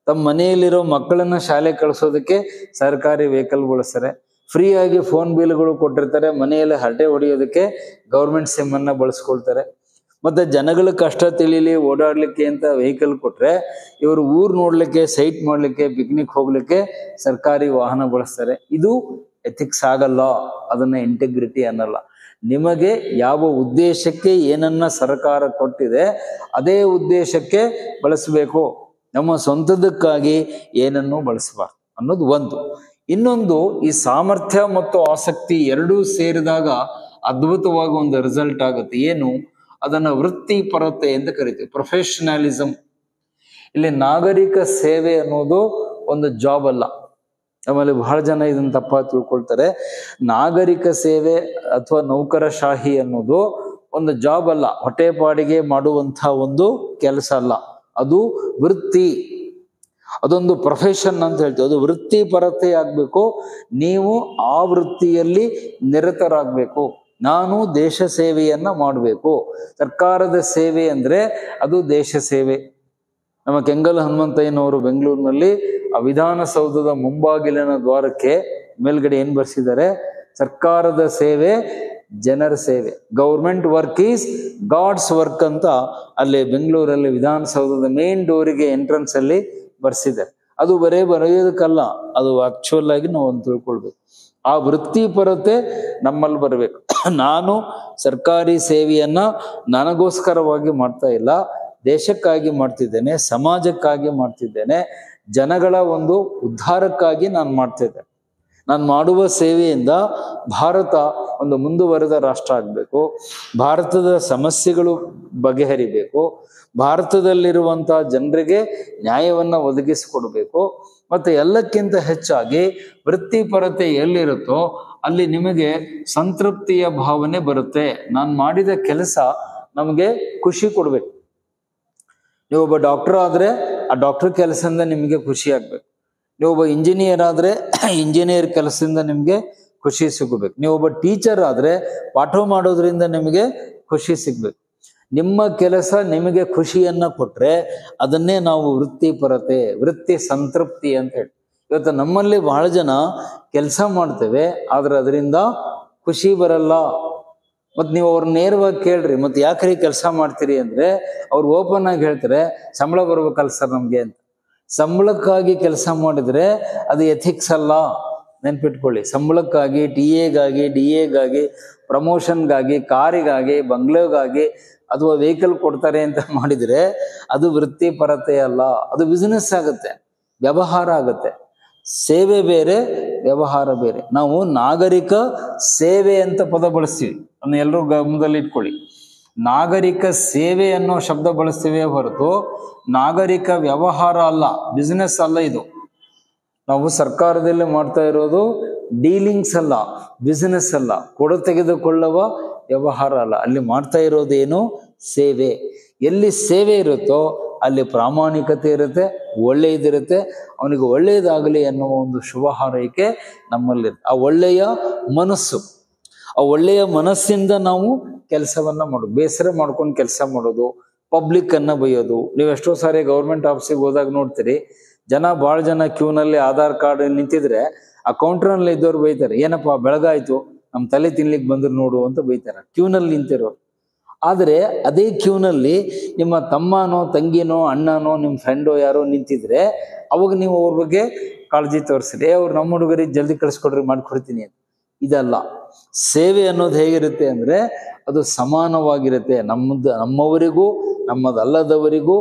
S1: ತಮ್ಮ ಮನೆಯಲ್ಲಿರೋ ಮಕ್ಕಳನ್ನ ಶಾಲೆ ಕಳಿಸೋದಕ್ಕೆ ಸರ್ಕಾರಿ ವೆಹಿಕಲ್ ಬಳಸ್ತಾರೆ. ಫ್ರೀಯಾಗಿ ಫೋನ್ ಬಿಲ್ಗಳು ಕೊಟ್ಟಿರ್ತಾರೆ. ಮನೆಯಲ್ಲಿ ಹರಟೆ ಹೊಡೆಯೋದಕ್ಕೆ ಗೌರ್ಮೆಂಟ್ ಸಿಮ್ ಅನ್ನ ಬಳಸ್ಕೊಳ್ತಾರೆ. ಮತ್ತೆ ಜನಗಳ ಕಷ್ಟ ತಿಳಿಲಿ ಓಡಾಡ್ಲಿಕ್ಕೆ ಅಂತ ವೆಹಿಕಲ್ ಕೊಟ್ರೆ, ಇವರು ಊರ್ ನೋಡ್ಲಿಕ್ಕೆ, ಸೈಟ್ ಮಾಡ್ಲಿಕ್ಕೆ, ಪಿಕ್ನಿಕ್ ಹೋಗ್ಲಿಕ್ಕೆ ಸರ್ಕಾರಿ ವಾಹನ ಬಳಸ್ತಾರೆ. ಇದು ಎಥಿಕ್ಸ್ ಆಗಲ್ಲ, ಅದನ್ನ ಇಂಟೆಗ್ರಿಟಿ ಅನ್ನಲ್ಲ. ನಿಮಗೆ ಯಾವ ಉದ್ದೇಶಕ್ಕೆ ಏನನ್ನ ಸರ್ಕಾರ ಕೊಟ್ಟಿದೆ ಅದೇ ಉದ್ದೇಶಕ್ಕೆ ಬಳಸಬೇಕು. ನಮ್ಮ ಸ್ವಂತದಕ್ಕಾಗಿ ಏನನ್ನೂ ಬಳಸಬಾರ್ದು ಅನ್ನೋದು ಒಂದು. ಇನ್ನೊಂದು, ಈ ಸಾಮರ್ಥ್ಯ ಮತ್ತು ಆಸಕ್ತಿ ಎರಡೂ ಸೇರಿದಾಗ ಅದ್ಭುತವಾಗಿ ಒಂದು ರಿಸಲ್ಟ್ ಆಗುತ್ತೆ. ಏನು? ಅದನ್ನ ವೃತ್ತಿಪರತೆ ಅಂತ ಕರಿತೀವಿ, ಪ್ರೊಫೆಷನಲಿಸಮ್. ಇಲ್ಲಿ ನಾಗರಿಕ ಸೇವೆ ಅನ್ನೋದು ಒಂದು ಜಾಬ್ ಅಲ್ಲ. ಆಮೇಲೆ ಬಹಳ ಜನ ಇದನ್ನ ತಪ್ಪಾಗಿ ತಿಳ್ಕೊಳ್ತಾರೆ. ನಾಗರಿಕ ಸೇವೆ ಅಥವಾ ನೌಕರಶಾಹಿ ಅನ್ನೋದು ಒಂದು ಜಾಬ್ ಅಲ್ಲ, ಹೊಟ್ಟೆಪಾಡಿಗೆ ಮಾಡುವಂತಹ ಒಂದು ಕೆಲಸ ಅಲ್ಲ. ಅದು ವೃತ್ತಿ, ಅದೊಂದು ಪ್ರೊಫೆಷನ್ ಅಂತ ಹೇಳ್ತೀವಿ. ಅದು ವೃತ್ತಿಪರತೆ ಆಗ್ಬೇಕು. ನೀವು ಆ ವೃತ್ತಿಯಲ್ಲಿ ನಿರತರಾಗಬೇಕು. ನಾನು ದೇಶ ಸೇವೆಯನ್ನ ಮಾಡಬೇಕು. ಸರ್ಕಾರದ ಸೇವೆ ಅಂದ್ರೆ ಅದು ದೇಶ ಸೇವೆ. ನಮ್ಮ ಕೆಂಗಲ್ ಹನುಮಂತಯ್ಯನವರು ಬೆಂಗಳೂರಿನಲ್ಲಿ ಆ ವಿಧಾನಸೌಧದ ಮುಂಬಾಗಿಲಿನ ದ್ವಾರಕ್ಕೆ ಮೇಲ್ಗಡೆ ಏನ್ ಬರ್ಸಿದ್ದಾರೆ? ಸರ್ಕಾರದ ಸೇವೆ ಜನರ ಸೇವೆ, government work is God's work ಅಂತ ಅಲ್ಲಿ ಬೆಂಗಳೂರಲ್ಲಿ ವಿಧಾನಸೌಧದ ಮೇನ್ ಡೋರಿಗೆ ಎಂಟ್ರೆನ್ಸ್ ಅಲ್ಲಿ ಬರ್ಸಿದ್ದಾರೆ. ಅದು ಬರೇ ಬರೆಯೋದಕ್ಕಲ್ಲ, ಅದು ಆಕ್ಚುಯಲ್ ಆಗಿ ನಾವು ಒಂದು ತಿಳ್ಕೊಳ್ಬೇಕು. ಆ ವೃತ್ತಿಪರತೆ ನಮ್ಮಲ್ಲಿ ಬರಬೇಕು. ನಾನು ಸರ್ಕಾರಿ ಸೇವೆಯನ್ನ ನನಗೋಸ್ಕರವಾಗಿ ಮಾಡ್ತಾ ಇಲ್ಲ, ದೇಶಕ್ಕಾಗಿ ಮಾಡ್ತಿದ್ದೇನೆ, ಸಮಾಜಕ್ಕಾಗಿ ಮಾಡ್ತಿದ್ದೇನೆ, ಜನಗಳ ಒಂದು ಉದ್ಧಾರಕ್ಕಾಗಿ ನಾನು ಮಾಡ್ತಿದ್ದೇನೆ. ನಾನು ಮಾಡುವ ಸೇವೆಯಿಂದ ಭಾರತ ಒಂದು ಮುಂದುವರೆದ ರಾಷ್ಟ್ರ ಆಗಬೇಕು, ಭಾರತದ ಸಮಸ್ಯೆಗಳು ಬಗೆಹರಿಬೇಕು, ಭಾರತದಲ್ಲಿರುವಂತಹ ಜನರಿಗೆ ನ್ಯಾಯವನ್ನ ಒದಗಿಸಿಕೊಡ್ಬೇಕು. ಮತ್ತೆ ಎಲ್ಲಕ್ಕಿಂತ ಹೆಚ್ಚಾಗಿ ವೃತ್ತಿಪರತೆ ಎಲ್ಲಿರುತ್ತೋ ಅಲ್ಲಿ ನಿಮಗೆ ಸಂತೃಪ್ತಿಯ ಭಾವನೆ ಬರುತ್ತೆ. ನಾನು ಮಾಡಿದ ಕೆಲಸ ನಮಗೆ ಖುಷಿ ಕೊಡ್ಬೇಕು. ನೀವೊಬ್ಬ ಡಾಕ್ಟರ್ ಆದ್ರೆ ಆ ಡಾಕ್ಟರ್ ಕೆಲಸದಿಂದ ನಿಮಗೆ ಖುಷಿ ಆಗ್ಬೇಕು. ನೀವೊಬ್ಬ ಇಂಜಿನಿಯರ್ ಆದ್ರೆ ಇಂಜಿನಿಯರ್ ಕೆಲಸದಿಂದ ನಿಮಗೆ ಖುಷಿ ಸಿಗಬೇಕು. ನೀವೊಬ್ಬ ಟೀಚರ್ ಆದ್ರೆ ಪಾಠ ಮಾಡೋದ್ರಿಂದ ನಿಮಗೆ ಖುಷಿ ಸಿಗ್ಬೇಕು. ನಿಮ್ಮ ಕೆಲಸ ನಿಮಗೆ ಖುಷಿಯನ್ನ ಕೊಟ್ರೆ ಅದನ್ನೇ ನಾವು ವೃತ್ತಿಪರತೆ, ವೃತ್ತಿ ಸಂತೃಪ್ತಿ ಅಂತ ಹೇಳಿ. ಇವತ್ತು ನಮ್ಮಲ್ಲಿ ಬಹಳ ಜನ ಕೆಲಸ ಮಾಡ್ತೇವೆ, ಆದ್ರೆ ಅದರಿಂದ ಖುಷಿ ಬರಲ್ಲ. ಮತ್ ನೀವು ಅವ್ರನ್ನ ನೇರವಾಗಿ ಕೇಳ್ರಿ, ಮತ್ತೆ ಯಾಕ್ರಿ ಕೆಲಸ ಮಾಡ್ತೀರಿ ಅಂದ್ರೆ ಅವ್ರು ಓಪನ್ ಆಗಿ ಹೇಳ್ತಾರೆ, ಸಂಬಳ ಬರ್ಬೇಕಲ್ಲ ಸರ್ ನಮ್ಗೆ ಅಂತ. ಸಂಬಳಕ್ಕಾಗಿ ಕೆಲಸ ಮಾಡಿದ್ರೆ ಅದು ಎಥಿಕ್ಸ್ ಅಲ್ಲ, ನೆನ್ಪಿಟ್ಕೊಳ್ಳಿ. ಸಂಬಳಕ್ಕಾಗಿ, ಟಿ.ಎಗಾಗಿ, ಡಿ.ಎಗಾಗಿ, ಪ್ರಮೋಷನ್ಗಾಗಿ, ಕಾರಿಗಾಗಿ, ಬಂಗ್ಲೆಗಾಗಿ ಅಥವಾ ವೆಹಿಕಲ್ ಕೊಡ್ತಾರೆ ಅಂತ ಮಾಡಿದ್ರೆ ಅದು ವೃತ್ತಿಪರತೆ ಅಲ್ಲ, ಅದು ಬಿಸಿನೆಸ್ ಆಗುತ್ತೆ, ವ್ಯವಹಾರ ಆಗುತ್ತೆ. ಸೇವೆ ಬೇರೆ, ವ್ಯವಹಾರ ಬೇರೆ. ನಾವು ನಾಗರಿಕ ಸೇವೆ ಅಂತ ಪದ ಬಳಸ್ತೀವಿ, ಅದನ್ನ ಎಲ್ಲರೂ ಗಮನದಲ್ಲಿ ಇಟ್ಕೊಳ್ಳಿ. ನಾಗರಿಕ ಸೇವೆ ಅನ್ನೋ ಶಬ್ದ ಬಳಸ್ತೀವಿ ಹೊರತು ನಾಗರಿಕ ವ್ಯವಹಾರ ಅಲ್ಲ, ಬಿಸಿನೆಸ್ ಅಲ್ಲ ಇದು. ನಾವು ಸರ್ಕಾರದಲ್ಲಿ ಮಾಡ್ತಾ ಇರೋದು ಡೀಲಿಂಗ್ಸ್ ಅಲ್ಲ, ಬಿಸಿನೆಸ್ ಅಲ್ಲ, ಕೊಡು ತೆಗೆದುಕೊಳ್ಳುವ ವ್ಯವಹಾರ ಅಲ್ಲ. ಅಲ್ಲಿ ಮಾಡ್ತಾ ಇರೋದೇನು? ಸೇವೆ. ಎಲ್ಲಿ ಸೇವೆ ಇರುತ್ತೋ ಅಲ್ಲಿ ಪ್ರಾಮಾಣಿಕತೆ ಇರುತ್ತೆ, ಒಳ್ಳೆಯದಿರುತ್ತೆ. ಅವನಿಗೆ ಒಳ್ಳೆಯದಾಗಲಿ ಅನ್ನುವ ಒಂದು ಶುಭ ಹಾರೈಕೆ ನಮ್ಮಲ್ಲಿ. ಆ ಒಳ್ಳೆಯ ಮನಸ್ಸು, ಆ ಒಳ್ಳೆಯ ಮನಸ್ಸಿಂದ ನಾವು ಕೆಲಸವನ್ನ ಮಾಡೋದು. ಬೇಸರ ಮಾಡ್ಕೊಂಡು ಕೆಲಸ ಮಾಡೋದು, ಪಬ್ಲಿಕ್ ಅನ್ನ ಬೈಯೋದು. ನೀವು ಎಷ್ಟೋ ಸಾರಿ ಗೌರ್ಮೆಂಟ್ ಆಫೀಸಿಗೆ ಹೋದಾಗ ನೋಡ್ತೀರಿ, ಭಾಳ ಜನ ಕ್ಯೂನಲ್ಲಿ ಆಧಾರ್ ಕಾರ್ಡ್ ನಿಂತಿದ್ರೆ ಆ ಕೌಂಟರ್ನಲ್ಲಿ ಇದ್ದವ್ರು ಬೈತಾರೆ, ಏನಪ್ಪಾ ಬೆಳಗಾಯ್ತು ನಮ್ಮ ತಲೆ ತಿನ್ಲಿಕ್ಕೆ ಬಂದ್ರು ನೋಡು ಅಂತ ಬೈತಾರೆ ಕ್ಯೂನಲ್ಲಿ ನಿಂತಿರೋರು. ಆದರೆ ಅದೇ ಕ್ಯೂನಲ್ಲಿ ನಿಮ್ಮ ತಮ್ಮನೋ, ತಂಗಿನೋ, ಅಣ್ಣನೋ, ನಿಮ್ಮ ಫ್ರೆಂಡೋ ಯಾರೋ ನಿಂತಿದ್ರೆ ಅವಾಗ ನೀವು ಅವ್ರ ಬಗ್ಗೆ ಕಾಳಜಿ ತೋರಿಸ್ರಿ, ಅವ್ರು ನಮ್ಮ ಹುಡುಗರಿಗೆ ಜಲ್ದಿ ಕಳಿಸ್ಕೊಡ್ರಿ, ಮಾಡ್ಕೊಡ್ತೀನಿ ಅಂತ. ಇದಲ್ಲ. ಸೇವೆ ಅನ್ನೋದು ಹೇಗಿರುತ್ತೆ ಅಂದ್ರೆ ಅದು ಸಮಾನವಾಗಿರುತ್ತೆ. ನಮ್ಮವರಿಗೂ ನಮ್ಮದಲ್ಲದವರಿಗೂ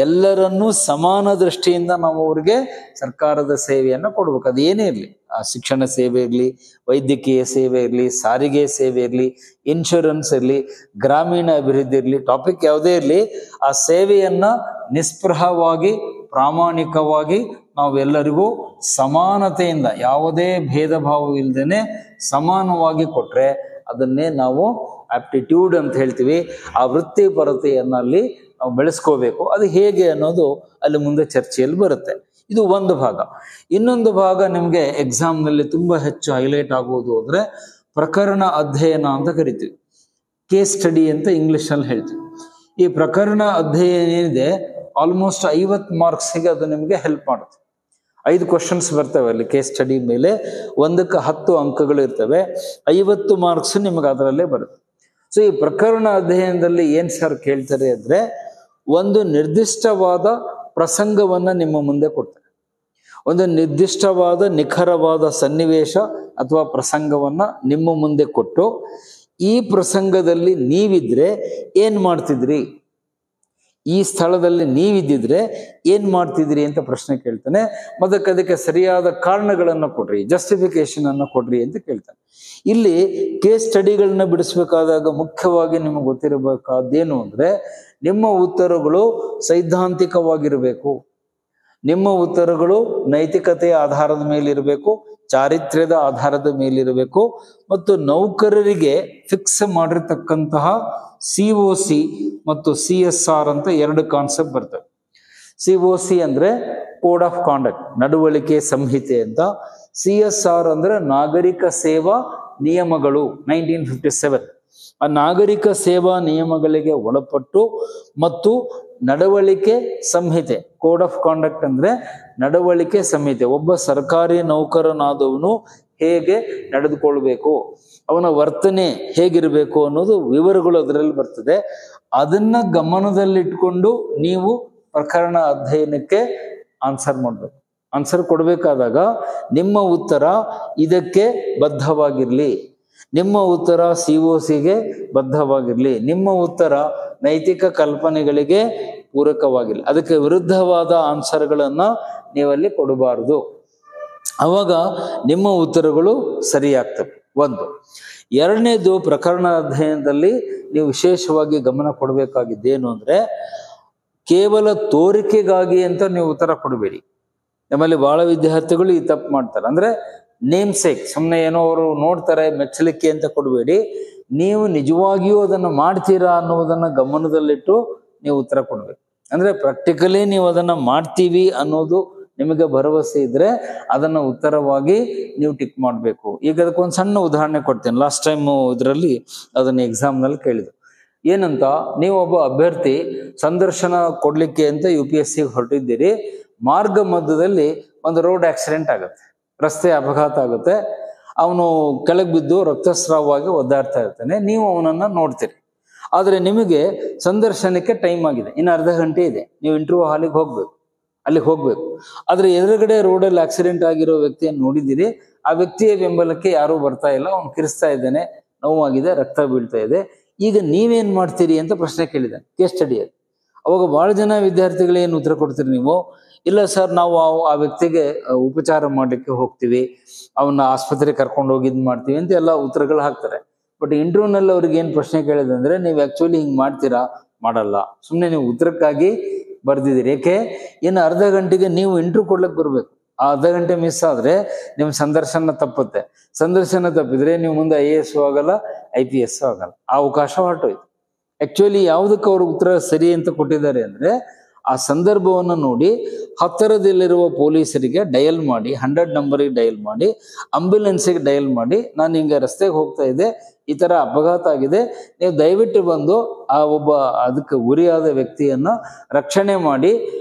S1: ಎಲ್ಲರನ್ನೂ ಸಮಾನ ದೃಷ್ಟಿಯಿಂದ ನಾವು ಅವ್ರಿಗೆ ಸರ್ಕಾರದ ಸೇವೆಯನ್ನು ಕೊಡ್ಬೇಕು. ಅದೇನೇ ಇರಲಿ, ಆ ಶಿಕ್ಷಣ ಸೇವೆ ಇರಲಿ, ವೈದ್ಯಕೀಯ ಸೇವೆ ಇರಲಿ, ಸಾರಿಗೆ ಸೇವೆ ಇರಲಿ, ಇನ್ಶೂರೆನ್ಸ್ ಇರಲಿ, ಗ್ರಾಮೀಣ ಅಭಿವೃದ್ಧಿ ಇರಲಿ, ಟಾಪಿಕ್ ಯಾವುದೇ ಇರಲಿ, ಆ ಸೇವೆಯನ್ನ ನಿಸ್ಪೃಹವಾಗಿ, ಪ್ರಾಮಾಣಿಕವಾಗಿ ನಾವೆಲ್ಲರಿಗೂ ಸಮಾನತೆಯಿಂದ, ಯಾವುದೇ ಭೇದ ಭಾವ ಇಲ್ಲದೇನೆ ಸಮಾನವಾಗಿ ಕೊಟ್ರೆ ಅದನ್ನೇ ನಾವು ಆಪ್ಟಿಟ್ಯೂಡ್ ಅಂತ ಹೇಳ್ತೀವಿ. ಆ ವೃತ್ತಿಪರತೆಯನ್ನ ಅಲ್ಲಿ ನಾವು ಬೆಳೆಸ್ಕೋಬೇಕು. ಅದು ಹೇಗೆ ಅನ್ನೋದು ಅಲ್ಲಿ ಮುಂದೆ ಚರ್ಚೆಯಲ್ಲಿ ಬರುತ್ತೆ. ಇದು ಒಂದು ಭಾಗ. ಇನ್ನೊಂದು ಭಾಗ ನಿಮಗೆ ಎಕ್ಸಾಮ್ನಲ್ಲಿ ತುಂಬಾ ಹೆಚ್ಚು ಹೈಲೈಟ್ ಆಗುವುದು ಅಂದ್ರೆ ಪ್ರಕರಣ ಅಧ್ಯಯನ ಅಂತ ಕರಿತೀವಿ. ಕೇಸ್ ಸ್ಟಡಿ ಅಂತ ಇಂಗ್ಲಿಷ್ನಲ್ಲಿ ಹೇಳ್ತೀವಿ. ಈ ಪ್ರಕರಣ ಅಧ್ಯಯನ ಏನಿದೆ ಆಲ್ಮೋಸ್ಟ್ 50 ಮಾರ್ಕ್ಸಿಗೆ ಅದು ನಿಮಗೆ ಹೆಲ್ಪ್ ಮಾಡುತ್ತೆ. 5 ಕ್ವಶನ್ಸ್ ಬರ್ತವೆ ಅಲ್ಲಿ ಕೇಸ್ ಸ್ಟಡಿ ಮೇಲೆ, ಒಂದಕ್ಕೆ 10 ಅಂಕಗಳು ಇರ್ತವೆ, 50 ಮಾರ್ಕ್ಸ್ ನಿಮಗೆ ಅದರಲ್ಲೇ ಬರುತ್ತೆ. ಸೊ ಈ ಪ್ರಕರಣ ಅಧ್ಯಯನದಲ್ಲಿ ಏನ್ ಸರ್ ಕೇಳ್ತಾರೆ ಅಂದ್ರೆ, ಒಂದು ನಿರ್ದಿಷ್ಟವಾದ ಪ್ರಸಂಗವನ್ನ ನಿಮ್ಮ ಮುಂದೆ ಕೊಡ್ತಾರೆ. ಒಂದು ನಿರ್ದಿಷ್ಟವಾದ ನಿಖರವಾದ ಸನ್ನಿವೇಶ ಅಥವಾ ಪ್ರಸಂಗವನ್ನ ನಿಮ್ಮ ಮುಂದೆ ಕೊಟ್ಟು, ಈ ಪ್ರಸಂಗದಲ್ಲಿ ನೀವಿದ್ರೆ ಏನ್ ಮಾಡ್ತಿದ್ರಿ, ಈ ಸ್ಥಳದಲ್ಲಿ ನೀವಿದ್ದಿದ್ರೆ ಏನ್ ಮಾಡ್ತಿದ್ರಿ ಅಂತ ಪ್ರಶ್ನೆ ಕೇಳ್ತಾನೆ. ಮತ್ತೆ ಅದಕ್ಕೆ ಸರಿಯಾದ ಕಾರಣಗಳನ್ನ ಕೊಡ್ರಿ, ಜಸ್ಟಿಫಿಕೇಶನ್ ಅನ್ನ ಕೊಡ್ರಿ ಅಂತ ಕೇಳ್ತಾನೆ. ಇಲ್ಲಿ ಕೇಸ್ ಸ್ಟಡಿಗಳನ್ನ ಬಿಡಿಸ್ಬೇಕಾದಾಗ ಮುಖ್ಯವಾಗಿ ನಿಮಗೆ ಗೊತ್ತಿರಬೇಕಾದ್ದೇನು ಅಂದ್ರೆ, ನಿಮ್ಮ ಉತ್ತರಗಳು ಸೈದ್ಧಾಂತಿಕವಾಗಿರಬೇಕು, ನಿಮ್ಮ ಉತ್ತರಗಳು ನೈತಿಕತೆಯ ಆಧಾರದ ಮೇಲಿರಬೇಕು, ಚಾರಿತ್ರ್ಯದ ಆಧಾರದ ಮೇಲಿರಬೇಕು, ಮತ್ತು ನೌಕರರಿಗೆ ಫಿಕ್ಸ್ ಮಾಡಿರ್ತಕ್ಕಂತಹ COC ಮತ್ತು CSR ಅಂತ 2 ಕಾನ್ಸೆಪ್ಟ್ ಬರ್ತವೆ. COC ಅಂದ್ರೆ ಕೋಡ್ ಆಫ್ ಕಾಂಡಕ್ಟ್, ನಡವಳಿಕೆ ಸಂಹಿತೆ ಅಂತ. CSR ಅಂದ್ರೆ ನಾಗರಿಕ ಸೇವಾ ನಿಯಮಗಳು, 1957. ಆ ನಾಗರಿಕ ಸೇವಾ ನಿಯಮಗಳಿಗೆ ಒಳಪಟ್ಟು ಮತ್ತು ನಡವಳಿಕೆ ಸಂಹಿತೆ, ಕೋಡ್ ಆಫ್ ಕಾಂಡಕ್ಟ್ ಅಂದ್ರೆ ನಡವಳಿಕೆ ಸಂಹಿತೆ, ಒಬ್ಬ ಸರ್ಕಾರಿ ನೌಕರನಾದವನು ಹೇಗೆ ನಡೆದುಕೊಳ್ಬೇಕು, ಅವನ ವರ್ತನೆ ಹೇಗಿರಬೇಕು ಅನ್ನೋದು ವಿವರಗಳು ಅದರಲ್ಲಿ ಬರ್ತದೆ. ಅದನ್ನ ಗಮನದಲ್ಲಿಟ್ಕೊಂಡು ನೀವು ಪ್ರಕರಣ ಅಧ್ಯಯನಕ್ಕೆ ಆನ್ಸರ್ ಮಾಡಬೇಕು. ಆನ್ಸರ್ ಕೊಡ್ಬೇಕಾದಾಗ ನಿಮ್ಮ ಉತ್ತರ ಇದಕ್ಕೆ ಬದ್ಧವಾಗಿರ್ಲಿ, ನಿಮ್ಮ ಉತ್ತರ COCಗೆ ಬದ್ಧವಾಗಿರ್ಲಿ, ನಿಮ್ಮ ಉತ್ತರ ನೈತಿಕ ಕಲ್ಪನೆಗಳಿಗೆ ಪೂರಕವಾಗಿಲ್ಲ, ಅದಕ್ಕೆ ವಿರುದ್ಧವಾದ ಆನ್ಸರ್ಗಳನ್ನ ನೀವಲ್ಲಿ ಕೊಡಬಾರದು. ಅವಾಗ ನಿಮ್ಮ ಉತ್ತರಗಳು ಸರಿಯಾಗ್ತವೆ. ಒಂದು. ಎರಡನೇದು, ಪ್ರಕರಣ ಅಧ್ಯಯನದಲ್ಲಿ ನೀವು ವಿಶೇಷವಾಗಿ ಗಮನ ಕೊಡಬೇಕಾಗಿದ್ದೇನು ಅಂದ್ರೆ, ಕೇವಲ ತೋರಿಕೆಗಾಗಿ ಅಂತ ನೀವು ಉತ್ತರ ಕೊಡಬೇಡಿ. ನಮ್ಮಲ್ಲಿ ಬಹಳ ವಿದ್ಯಾರ್ಥಿಗಳು ಈ ತಪ್ಪು ಮಾಡ್ತಾರೆ. ಅಂದ್ರೆ ನೇಮ್ ಸೇಕ್, ಸುಮ್ಮನೆ ಏನೋ ಅವರು ನೋಡ್ತಾರೆ ಮೆಚ್ಚಲಿಕ್ಕೆ ಅಂತ ಕೊಡಬೇಡಿ. ನೀವು ನಿಜವಾಗಿಯೂ ಅದನ್ನು ಮಾಡ್ತೀರಾ ಅನ್ನೋದನ್ನ ಗಮನದಲ್ಲಿಟ್ಟು ನೀವು ಉತ್ತರ ಕೊಡ್ಬೇಕು. ಅಂದ್ರೆ ಪ್ರಾಕ್ಟಿಕಲಿ ನೀವು ಅದನ್ನ ಮಾಡ್ತೀವಿ ಅನ್ನೋದು ನಿಮಗೆ ಭರವಸೆ ಇದ್ರೆ ಅದನ್ನ ಉತ್ತರವಾಗಿ ನೀವು ಟಿಕ್ ಮಾಡಬೇಕು. ಈಗ ಅದಕ್ಕೊಂದು ಸಣ್ಣ ಉದಾಹರಣೆ ಕೊಡ್ತೇನೆ. ಲಾಸ್ಟ್ ಟೈಮ್ ಇದರಲ್ಲಿ ಅದನ್ನ ಎಕ್ಸಾಮ್ ನಲ್ಲಿ ಕೇಳಿದ್ರು. ಏನಂತ, ನೀವು ಒಬ್ಬ ಅಭ್ಯರ್ಥಿ ಸಂದರ್ಶನ ಕೊಡ್ಲಿಕ್ಕೆ ಅಂತ UPSC ಹೊರಟಿದ್ದೀರಿ. ಮಾರ್ಗ ಮಧ್ಯದಲ್ಲಿ ಒಂದು ರೋಡ್ ಆಕ್ಸಿಡೆಂಟ್ ಆಗುತ್ತೆ, ರಸ್ತೆ ಅಪಘಾತ ಆಗುತ್ತೆ. ಅವನು ಕೆಳಗೆ ಬಿದ್ದು ರಕ್ತಸ್ರಾವವಾಗಿ ಒದ್ದಾಡ್ತಾ ಇರ್ತಾನೆ. ನೀವು ಅವನನ್ನ ನೋಡ್ತೀರಿ. ಆದ್ರೆ ನಿಮಗೆ ಸಂದರ್ಶನಕ್ಕೆ ಟೈಮ್ ಆಗಿದೆ, ಇನ್ನು ಅರ್ಧ ಗಂಟೆ ಇದೆ. ನೀವು ಇಂಟರ್ವ್ಯೂ ಹಾಲಿಗೆ ಅಲ್ಲಿಗೆ ಹೋಗ್ಬೇಕು. ಆದ್ರೆ ಎದುರುಗಡೆ ರೋಡಲ್ಲಿ ಆಕ್ಸಿಡೆಂಟ್ ಆಗಿರೋ ವ್ಯಕ್ತಿಯನ್ನು ನೋಡಿದ್ದೀರಿ. ಆ ವ್ಯಕ್ತಿಯ ಬೆಂಬಲಕ್ಕೆ ಯಾರೂ ಬರ್ತಾ ಇಲ್ಲ, ಅವ್ನು ಕಿರಿಸ್ತಾ ಇದ್ದಾನೆ, ನೋವಾಗಿದೆ, ರಕ್ತ ಬೀಳ್ತಾ ಇದೆ. ಈಗ ನೀವೇನ್ ಮಾಡ್ತೀರಿ ಅಂತ ಪ್ರಶ್ನೆ ಕೇಳಿದ್ದಾನೆ, ಕೇಸ್ ಸ್ಟಡಿ ಅದು. ಅವಾಗ ಬಹಳ ಜನ ವಿದ್ಯಾರ್ಥಿಗಳು ಏನು ಉತ್ತರ ಕೊಡ್ತೀರಿ ನೀವು? ಇಲ್ಲ ಸರ್, ನಾವು ಆ ವ್ಯಕ್ತಿಗೆ ಉಪಚಾರ ಮಾಡ್ಲಿಕ್ಕೆ ಹೋಗ್ತೀವಿ, ಅವನ್ನ ಆಸ್ಪತ್ರೆಗೆ ಕರ್ಕೊಂಡು ಹೋಗಿ ಇದ್ ಮಾಡ್ತೀವಿ ಅಂತ ಎಲ್ಲ ಉತ್ತರಗಳು ಹಾಕ್ತಾರೆ. ಬಟ್ ಇಂಟರ್ವ್ಯೂನಲ್ಲಿ ಅವ್ರಿಗೆ ಏನ್ ಪ್ರಶ್ನೆ ಕೇಳಿದಂದ್ರೆ, ನೀವು ಆಕ್ಚುಲಿ ಹಿಂಗ್ ಮಾಡ್ತೀರಾ? ಮಾಡಲ್ಲ. ಸುಮ್ಮನೆ ನೀವು ಉತ್ತರಕ್ಕಾಗಿ ಬರ್ದಿದ್ದೀರಿ. ಯಾಕೆ? ಇನ್ನು ಅರ್ಧ ಗಂಟೆಗೆ ನೀವು ಇಂಟರ್ವ್ಯೂ ಕೊಡ್ಲಿಕ್ಕೆ ಬರ್ಬೇಕು. ಆ ಅರ್ಧ ಗಂಟೆ ಮಿಸ್ ಆದ್ರೆ ನಿಮ್ ಸಂದರ್ಶನ ತಪ್ಪುತ್ತೆ. ಸಂದರ್ಶನ ತಪ್ಪಿದ್ರೆ ನೀವು ಮುಂದೆ IAS ಆಗಲ್ಲ, IPS ಆಗಲ್ಲ. ಆ ಅವಕಾಶ ಹೊರಟೋಯ್ತು. ಆಕ್ಚುಲಿ ಯಾವುದಕ್ಕೆ ಅವರು ಉತ್ತರ ಸರಿ ಅಂತ ಕೊಟ್ಟಿದ್ದಾರೆ ಅಂದ್ರೆ, ಆ ಸಂದರ್ಭವನ್ನು ನೋಡಿ ಹತ್ತಿರದಲ್ಲಿರುವ ಪೊಲೀಸರಿಗೆ ಡಯಲ್ ಮಾಡಿ, 100 ನಂಬರಿಗೆ ಡಯಲ್ ಮಾಡಿ, ಆಂಬ್ಯುಲೆನ್ಸಿಗೆ ಡಯಲ್ ಮಾಡಿ, ನಾನು ಹಿಂಗೆ ರಸ್ತೆಗೆ ಹೋಗ್ತಾ ಇದ್ದೆ, ಈ ತರ ಅಪಘಾತ ಆಗಿದೆ, ನೀವು ದಯವಿಟ್ಟು ಬಂದು ಆ ಒಬ್ಬ ಅದಕ್ಕೆ ಗುರಿಯಾದ ವ್ಯಕ್ತಿಯನ್ನ ರಕ್ಷಣೆ ಮಾಡಿ,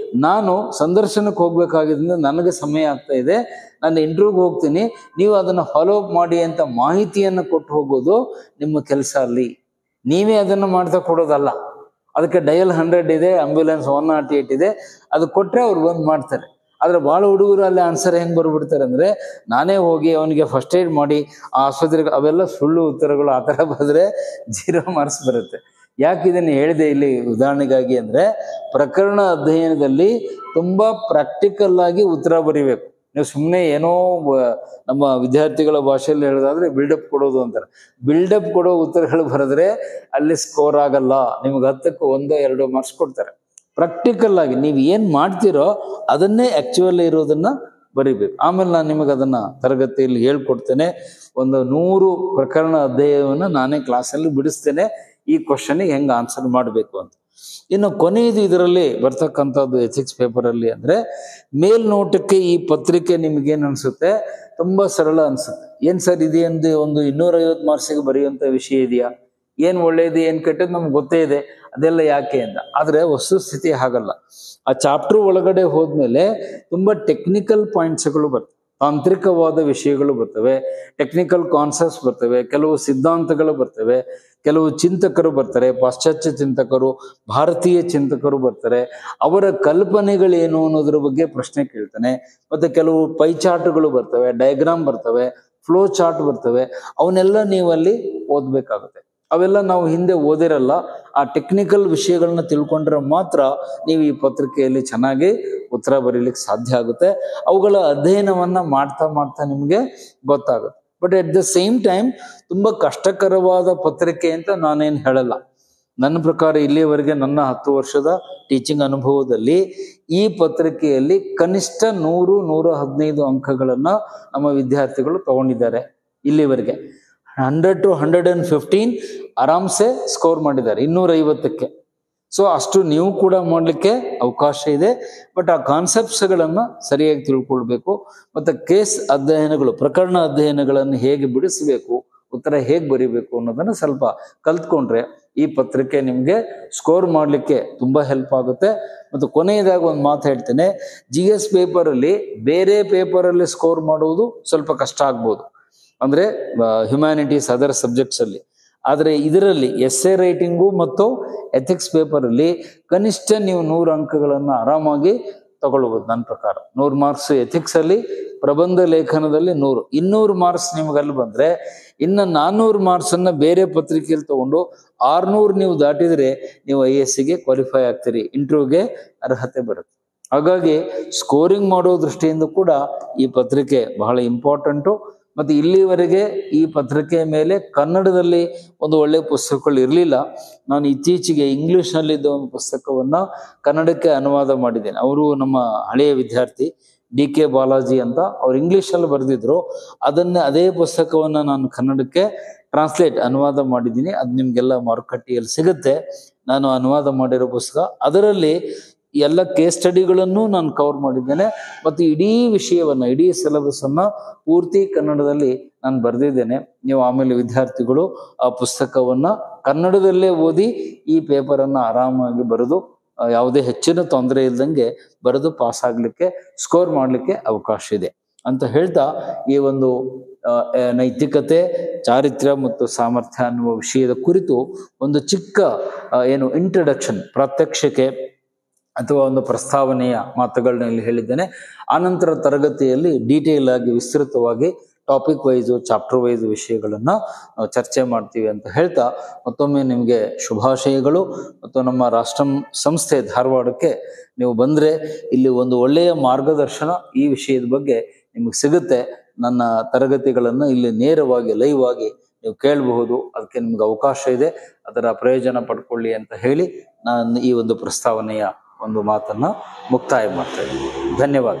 S1: ನಾನು ಸಂದರ್ಶನಕ್ಕೆ ಹೋಗ್ಬೇಕಾಗಿದ್ದರಿಂದ ನನಗೆ ಸಮಯ ಆಗ್ತಾ ಇದೆ, ನಾನು ಇಂಟರ್ವ್ಯೂಗೆ ಹೋಗ್ತೀನಿ, ನೀವು ಅದನ್ನು ಫಾಲೋ ಅಪ್ ಮಾಡಿ ಅಂತ ಮಾಹಿತಿಯನ್ನು ಕೊಟ್ಟು ಹೋಗೋದು ನಿಮ್ಮ ಕೆಲಸ. ಅಲ್ಲಿ ನೀವೇ ಅದನ್ನು ಮಾಡ್ತಾ ಕೊಡೋದಲ್ಲ. ಅದಕ್ಕೆ ಡಯಲ್ 100 ಇದೆ, ಆಂಬ್ಯುಲೆನ್ಸ್ 108 ಇದೆ, ಅದು ಕೊಟ್ರೆ ಅವ್ರು ಬಂದು ಮಾಡ್ತಾರೆ. ಆದ್ರೆ ಬಹಳ ಹುಡುಗರು ಅಲ್ಲಿ ಆನ್ಸರ್ ಹೆಂಗ್ ಬರ್ಬಿಡ್ತಾರೆ ಅಂದ್ರೆ, ನಾನೇ ಹೋಗಿ ಅವನಿಗೆ ಫಸ್ಟ್ ಏಡ್ ಮಾಡಿ ಆ ಆಸ್ಪತ್ರೆಗೆ, ಅವೆಲ್ಲ ಸುಳ್ಳು ಉತ್ತರಗಳು. ಆ ಥರ ಬಂದ್ರೆ 0 ಮಾರ್ಕ್ಸ್ ಬರುತ್ತೆ. ಯಾಕೆ ಇದನ್ನು ಹೇಳಿದೆ ಇಲ್ಲಿ ಉದಾಹರಣೆಗಾಗಿ ಅಂದ್ರೆ, ಪ್ರಕರಣ ಅಧ್ಯಯನದಲ್ಲಿ ತುಂಬಾ ಪ್ರಾಕ್ಟಿಕಲ್ ಆಗಿ ಉತ್ತರ ಬರಿಬೇಕು. ನೀವು ಸುಮ್ಮನೆ ಏನೋ ನಮ್ಮ ವಿದ್ಯಾರ್ಥಿಗಳ ಭಾಷೆಯಲ್ಲಿ ಹೇಳೋದಾದ್ರೆ ಬಿಲ್ಡಪ್ ಕೊಡೋದು ಅಂತಾರೆ. ಬಿಲ್ಡಪ್ ಕೊಡೋ ಉತ್ತರಗಳು ಬರೆದ್ರೆ ಅಲ್ಲಿ ಸ್ಕೋರ್ ಆಗಲ್ಲ. ನಿಮ್ಗೆ 10ಕ್ಕೆ 1-2 ಮಾರ್ಕ್ಸ್ ಕೊಡ್ತಾರೆ. ಪ್ರಾಕ್ಟಿಕಲ್ ಆಗಿ ನೀವು ಏನ್ ಮಾಡ್ತೀರೋ ಅದನ್ನೇ ಆಕ್ಚುಯಲ್ ಇರೋದನ್ನ ಬರಿಬೇಕು. ಆಮೇಲೆ ನಾನು ನಿಮಗೆ ಅದನ್ನ ತರಗತಿಯಲ್ಲಿ ಹೇಳ್ಕೊಡ್ತೇನೆ. 100 ಪ್ರಕರಣ ಅಧ್ಯಯನವನ್ನ ನಾನೇ ಕ್ಲಾಸಲ್ಲಿ ಬಿಡಿಸ್ತೇನೆ, ಈ ಕ್ವಶನ್ಗೆ ಹೆಂಗೆ ಆನ್ಸರ್ ಮಾಡಬೇಕು ಅಂತ. ಇನ್ನು ಕೊನೆಯದು ಇದರಲ್ಲಿ ಬರ್ತಕ್ಕಂಥದ್ದು ಎಥಿಕ್ಸ್ ಪೇಪರಲ್ಲಿ ಅಂದ್ರೆ, ಮೇಲ್ನೋಟಕ್ಕೆ ಈ ಪತ್ರಿಕೆ ನಿಮ್ಗೇನ್ ಅನ್ಸುತ್ತೆ? ತುಂಬಾ ಸರಳ ಅನ್ಸುತ್ತೆ. ಏನ್ ಸರ್ ಇದೆಯಂದು ಒಂದು 250 ಮಾರ್ಕ್ಸಿಗೆ ಬರೆಯುವಂತ ವಿಷಯ ಇದೆಯಾ? ಏನ್ ಒಳ್ಳೇದು ಏನ್ ಕೆಟ್ಟದ್ದು ನಮ್ಗೆ ಗೊತ್ತೇ ಇದೆ, ಅದೆಲ್ಲ ಯಾಕೆ ಅಂತ. ಆದ್ರೆ ವಸ್ತುಸ್ಥಿತಿ ಹಾಗಲ್ಲ. ಆ ಚಾಪ್ಟರ್ ಒಳಗಡೆ ಹೋದ್ಮೇಲೆ ತುಂಬಾ ಟೆಕ್ನಿಕಲ್ ಪಾಯಿಂಟ್ಸ್ಗಳು ಬರ್ತವೆ, ತಾಂತ್ರಿಕವಾದ ವಿಷಯಗಳು ಬರ್ತವೆ, ಟೆಕ್ನಿಕಲ್ ಕಾನ್ಸೆಪ್ಟ್ಸ್ ಬರ್ತವೆ, ಕೆಲವು ಸಿದ್ಧಾಂತಗಳು ಬರ್ತವೆ, ಕೆಲವು ಚಿಂತಕರು ಬರ್ತಾರೆ, ಪಾಶ್ಚಾತ್ಯ ಚಿಂತಕರು, ಭಾರತೀಯ ಚಿಂತಕರು ಬರ್ತಾರೆ. ಅವರ ಕಲ್ಪನೆಗಳೇನು ಅನ್ನೋದ್ರ ಬಗ್ಗೆ ಪ್ರಶ್ನೆ ಕೇಳ್ತಾನೆ. ಮತ್ತೆ ಕೆಲವು ಪೈ ಚಾರ್ಟ್ಗಳು ಬರ್ತವೆ, ಡಯಾಗ್ರಾಮ್ ಬರ್ತವೆ, ಫ್ಲೋ ಚಾರ್ಟ್ ಬರ್ತವೆ. ಅವನ್ನೆಲ್ಲ ನೀವು ಅಲ್ಲಿ ಓದ್ಬೇಕಾಗುತ್ತೆ. ಅವೆಲ್ಲ ನಾವು ಹಿಂದೆ ಓದಿರಲ್ಲ. ಆ ಟೆಕ್ನಿಕಲ್ ವಿಷಯಗಳನ್ನ ತಿಳ್ಕೊಂಡ್ರೆ ಮಾತ್ರ ನೀವು ಈ ಪತ್ರಿಕೆಯಲ್ಲಿ ಚೆನ್ನಾಗಿ ಉತ್ತರ ಬರೀಲಿಕ್ಕೆ ಸಾಧ್ಯ ಆಗುತ್ತೆ. ಅವುಗಳ ಅಧ್ಯಯನವನ್ನ ಮಾಡ್ತಾ ಮಾಡ್ತಾ ನಿಮ್ಗೆ ಗೊತ್ತಾಗುತ್ತೆ. But at the same time ತುಂಬಾ ಕಷ್ಟಕರವಾದ ಪತ್ರಿಕೆ ಅಂತ ನಾನೇನು ಹೇಳಲ್ಲ. ನನ್ನ ಪ್ರಕಾರ ಇಲ್ಲಿಯವರೆಗೆ ನನ್ನ 10 ವರ್ಷದ ಟೀಚಿಂಗ್ ಅನುಭವದಲ್ಲಿ ಈ ಪತ್ರಿಕೆಯಲ್ಲಿ ಕನಿಷ್ಠ 100-115 ಅಂಕಗಳನ್ನ ನಮ್ಮ ವಿದ್ಯಾರ್ಥಿಗಳು ತಗೊಂಡಿದ್ದಾರೆ. ಇಲ್ಲಿವರೆಗೆ 100 to 115 ಆರಾಮ್ಸೆ ಸ್ಕೋರ್ ಮಾಡಿದ್ದಾರೆ 250ಕ್ಕೆ. ಸೊ ಅಷ್ಟು ನೀವು ಕೂಡ ಮಾಡಲಿಕ್ಕೆ ಅವಕಾಶ ಇದೆ. ಬಟ್ ಆ ಕಾನ್ಸೆಪ್ಟ್ಸ್ಗಳನ್ನು ಸರಿಯಾಗಿ ತಿಳ್ಕೊಳ್ಬೇಕು. ಮತ್ತೆ ಕೇಸ್ ಅಧ್ಯಯನಗಳು, ಪ್ರಕರಣ ಅಧ್ಯಯನಗಳನ್ನು ಹೇಗೆ ಬಿಡಿಸಬೇಕು, ಉತ್ತರ ಹೇಗೆ ಬರಿಬೇಕು ಅನ್ನೋದನ್ನ ಸ್ವಲ್ಪ ಕಲ್ತ್ಕೊಂಡ್ರೆ ಈ ಪತ್ರಿಕೆ ನಿಮ್ಗೆ ಸ್ಕೋರ್ ಮಾಡ್ಲಿಕ್ಕೆ ತುಂಬಾ ಹೆಲ್ಪ್ ಆಗುತ್ತೆ. ಮತ್ತು ಕೊನೆಯದಾಗಿ ಒಂದು ಮಾತು ಹೇಳ್ತೇನೆ, GS ಪೇಪರಲ್ಲಿ ಬೇರೆ ಪೇಪರಲ್ಲಿ ಸ್ಕೋರ್ ಮಾಡುವುದು ಸ್ವಲ್ಪ ಕಷ್ಟ ಆಗ್ಬೋದು, ಅಂದ್ರೆ ಹ್ಯುಮ್ಯಾನಿಟೀಸ್ ಅದರ್ ಸಬ್ಜೆಕ್ಟ್ಸ್ ಅಲ್ಲಿ. ಆದರೆ ಇದರಲ್ಲಿ ಎಸ್ಸೆ ರೈಟಿಂಗು ಮತ್ತು ಎಥಿಕ್ಸ್ ಪೇಪರಲ್ಲಿ ಕನಿಷ್ಠ ನೀವು 100 ಅಂಕಗಳನ್ನು ಆರಾಮಾಗಿ ತಗೊಳ್ಬಹುದು. ನನ್ನ ಪ್ರಕಾರ 100 ಮಾರ್ಕ್ಸ್ ಎಥಿಕ್ಸ್ ಅಲ್ಲಿ, ಪ್ರಬಂಧ ಲೇಖನದಲ್ಲಿ 100, 200 ಮಾರ್ಕ್ಸ್ ನಿಮ್ಗೆ ಅಲ್ಲಿ ಬಂದ್ರೆ ಇನ್ನು 400 ಮಾರ್ಕ್ಸ್ ಅನ್ನ ಬೇರೆ ಪತ್ರಿಕೆಯಲ್ಲಿ ತಗೊಂಡು 600 ನೀವು ದಾಟಿದ್ರೆ ನೀವು IASಗೆ ಕ್ವಾಲಿಫೈ ಆಗ್ತೀರಿ, ಇಂಟರ್ವ್ಯೂಗೆ ಅರ್ಹತೆ ಬರುತ್ತೆ. ಹಾಗಾಗಿ ಸ್ಕೋರಿಂಗ್ ಮಾಡೋ ದೃಷ್ಟಿಯಿಂದ ಕೂಡ ಈ ಪತ್ರಿಕೆ ಬಹಳ ಇಂಪಾರ್ಟೆಂಟು. ಮತ್ತೆ ಇಲ್ಲಿವರೆಗೆ ಈ ಪತ್ರಿಕೆ ಮೇಲೆ ಕನ್ನಡದಲ್ಲಿ ಒಂದು ಒಳ್ಳೆ ಪುಸ್ತಕಗಳು ಇರಲಿಲ್ಲ. ನಾನು ಇತ್ತೀಚೆಗೆ ಇಂಗ್ಲಿಷ್ನಲ್ಲಿದ್ದ ಒಂದು ಪುಸ್ತಕವನ್ನ ಕನ್ನಡಕ್ಕೆ ಅನುವಾದ ಮಾಡಿದ್ದೇನೆ. ಅವರು ನಮ್ಮ ಹಳೆಯ ವಿದ್ಯಾರ್ಥಿ DK ಬಾಲಾಜಿ ಅಂತ ಅವ್ರು ಇಂಗ್ಲಿಷಲ್ಲಿ ಬರೆದಿದ್ರು. ಅದೇ ಪುಸ್ತಕವನ್ನ ನಾನು ಕನ್ನಡಕ್ಕೆ ಅನುವಾದ ಮಾಡಿದ್ದೀನಿ. ಅದು ನಿಮ್ಗೆಲ್ಲ ಮಾರುಕಟ್ಟೆಯಲ್ಲಿ ಸಿಗುತ್ತೆ. ನಾನು ಅನುವಾದ ಮಾಡಿರೋ ಪುಸ್ತಕ. ಅದರಲ್ಲಿ ಎಲ್ಲ ಕೇಸ್ ಸ್ಟಡಿಗಳನ್ನು ನಾನು ಕವರ್ ಮಾಡಿದ್ದೇನೆ ಮತ್ತು ಇಡೀ ವಿಷಯವನ್ನ, ಇಡೀ ಸಿಲೆಬಸ್ ಅನ್ನ ಪೂರ್ತಿ ಕನ್ನಡದಲ್ಲಿ ನಾನು ಬರೆದಿದ್ದೇನೆ. ನೀವು ಆಮೇಲೆ ವಿದ್ಯಾರ್ಥಿಗಳು ಆ ಪುಸ್ತಕವನ್ನ ಕನ್ನಡದಲ್ಲೇ ಓದಿ ಈ ಪೇಪರ್ ಅನ್ನ ಆರಾಮಾಗಿ ಬರೆದು ಯಾವುದೇ ಹೆಚ್ಚಿನ ತೊಂದರೆ ಇಲ್ದಂಗೆ ಬರೆದು ಪಾಸ್ ಆಗ್ಲಿಕ್ಕೆ, ಸ್ಕೋರ್ ಮಾಡ್ಲಿಕ್ಕೆ ಅವಕಾಶ ಇದೆ ಅಂತ ಹೇಳ್ತಾ, ಈ ಒಂದು ನೈತಿಕತೆ, ಚಾರಿತ್ರ್ಯ ಮತ್ತು ಸಾಮರ್ಥ್ಯ ಅನ್ನುವ ವಿಷಯದ ಕುರಿತು ಒಂದು ಚಿಕ್ಕ ಇಂಟ್ರಡಕ್ಷನ್, ಪ್ರಾತ್ಯಕ್ಷಿಕೆ ಅಥವಾ ಒಂದು ಪ್ರಸ್ತಾವನೆಯ ಮಾತುಗಳನ್ನ ಇಲ್ಲಿ ಹೇಳಿದ್ದೇನೆ. ಆನಂತರ ತರಗತಿಯಲ್ಲಿ ಡೀಟೇಲ್ ಆಗಿ, ವಿಸ್ತೃತವಾಗಿ, ಟಾಪಿಕ್ ವೈಸು, ಚಾಪ್ಟರ್ ವೈಸ್ ವಿಷಯಗಳನ್ನ ನಾವು ಚರ್ಚೆ ಮಾಡ್ತೀವಿ ಅಂತ ಹೇಳ್ತಾ, ಮತ್ತೊಮ್ಮೆ ನಿಮಗೆ ಶುಭಾಶಯಗಳು. ಮತ್ತು ನಮ್ಮ ರಾಷ್ಟ್ರಂ ಸಂಸ್ಥೆ ಧಾರವಾಡಕ್ಕೆ ನೀವು ಬಂದ್ರೆ ಇಲ್ಲಿ ಒಂದು ಒಳ್ಳೆಯ ಮಾರ್ಗದರ್ಶನ ಈ ವಿಷಯದ ಬಗ್ಗೆ ನಿಮಗೆ ಸಿಗುತ್ತೆ. ನನ್ನ ತರಗತಿಗಳನ್ನ ಇಲ್ಲಿ ನೇರವಾಗಿ, ಲೈವ್ ಆಗಿ ನೀವು ಕೇಳಬಹುದು. ಅದಕ್ಕೆ ನಿಮ್ಗೆ ಅವಕಾಶ ಇದೆ, ಅದರ ಪ್ರಯೋಜನ ಪಡ್ಕೊಳ್ಳಿ ಅಂತ ಹೇಳಿ ನಾನು ಈ ಒಂದು ಪ್ರಸ್ತಾವನೆಯ ಒಂದು ಮಾತನ್ನ ಮುಕ್ತಾಯ ಮಾಡ್ತಾ ಇದ್ದೀನಿ. ಧನ್ಯವಾದ.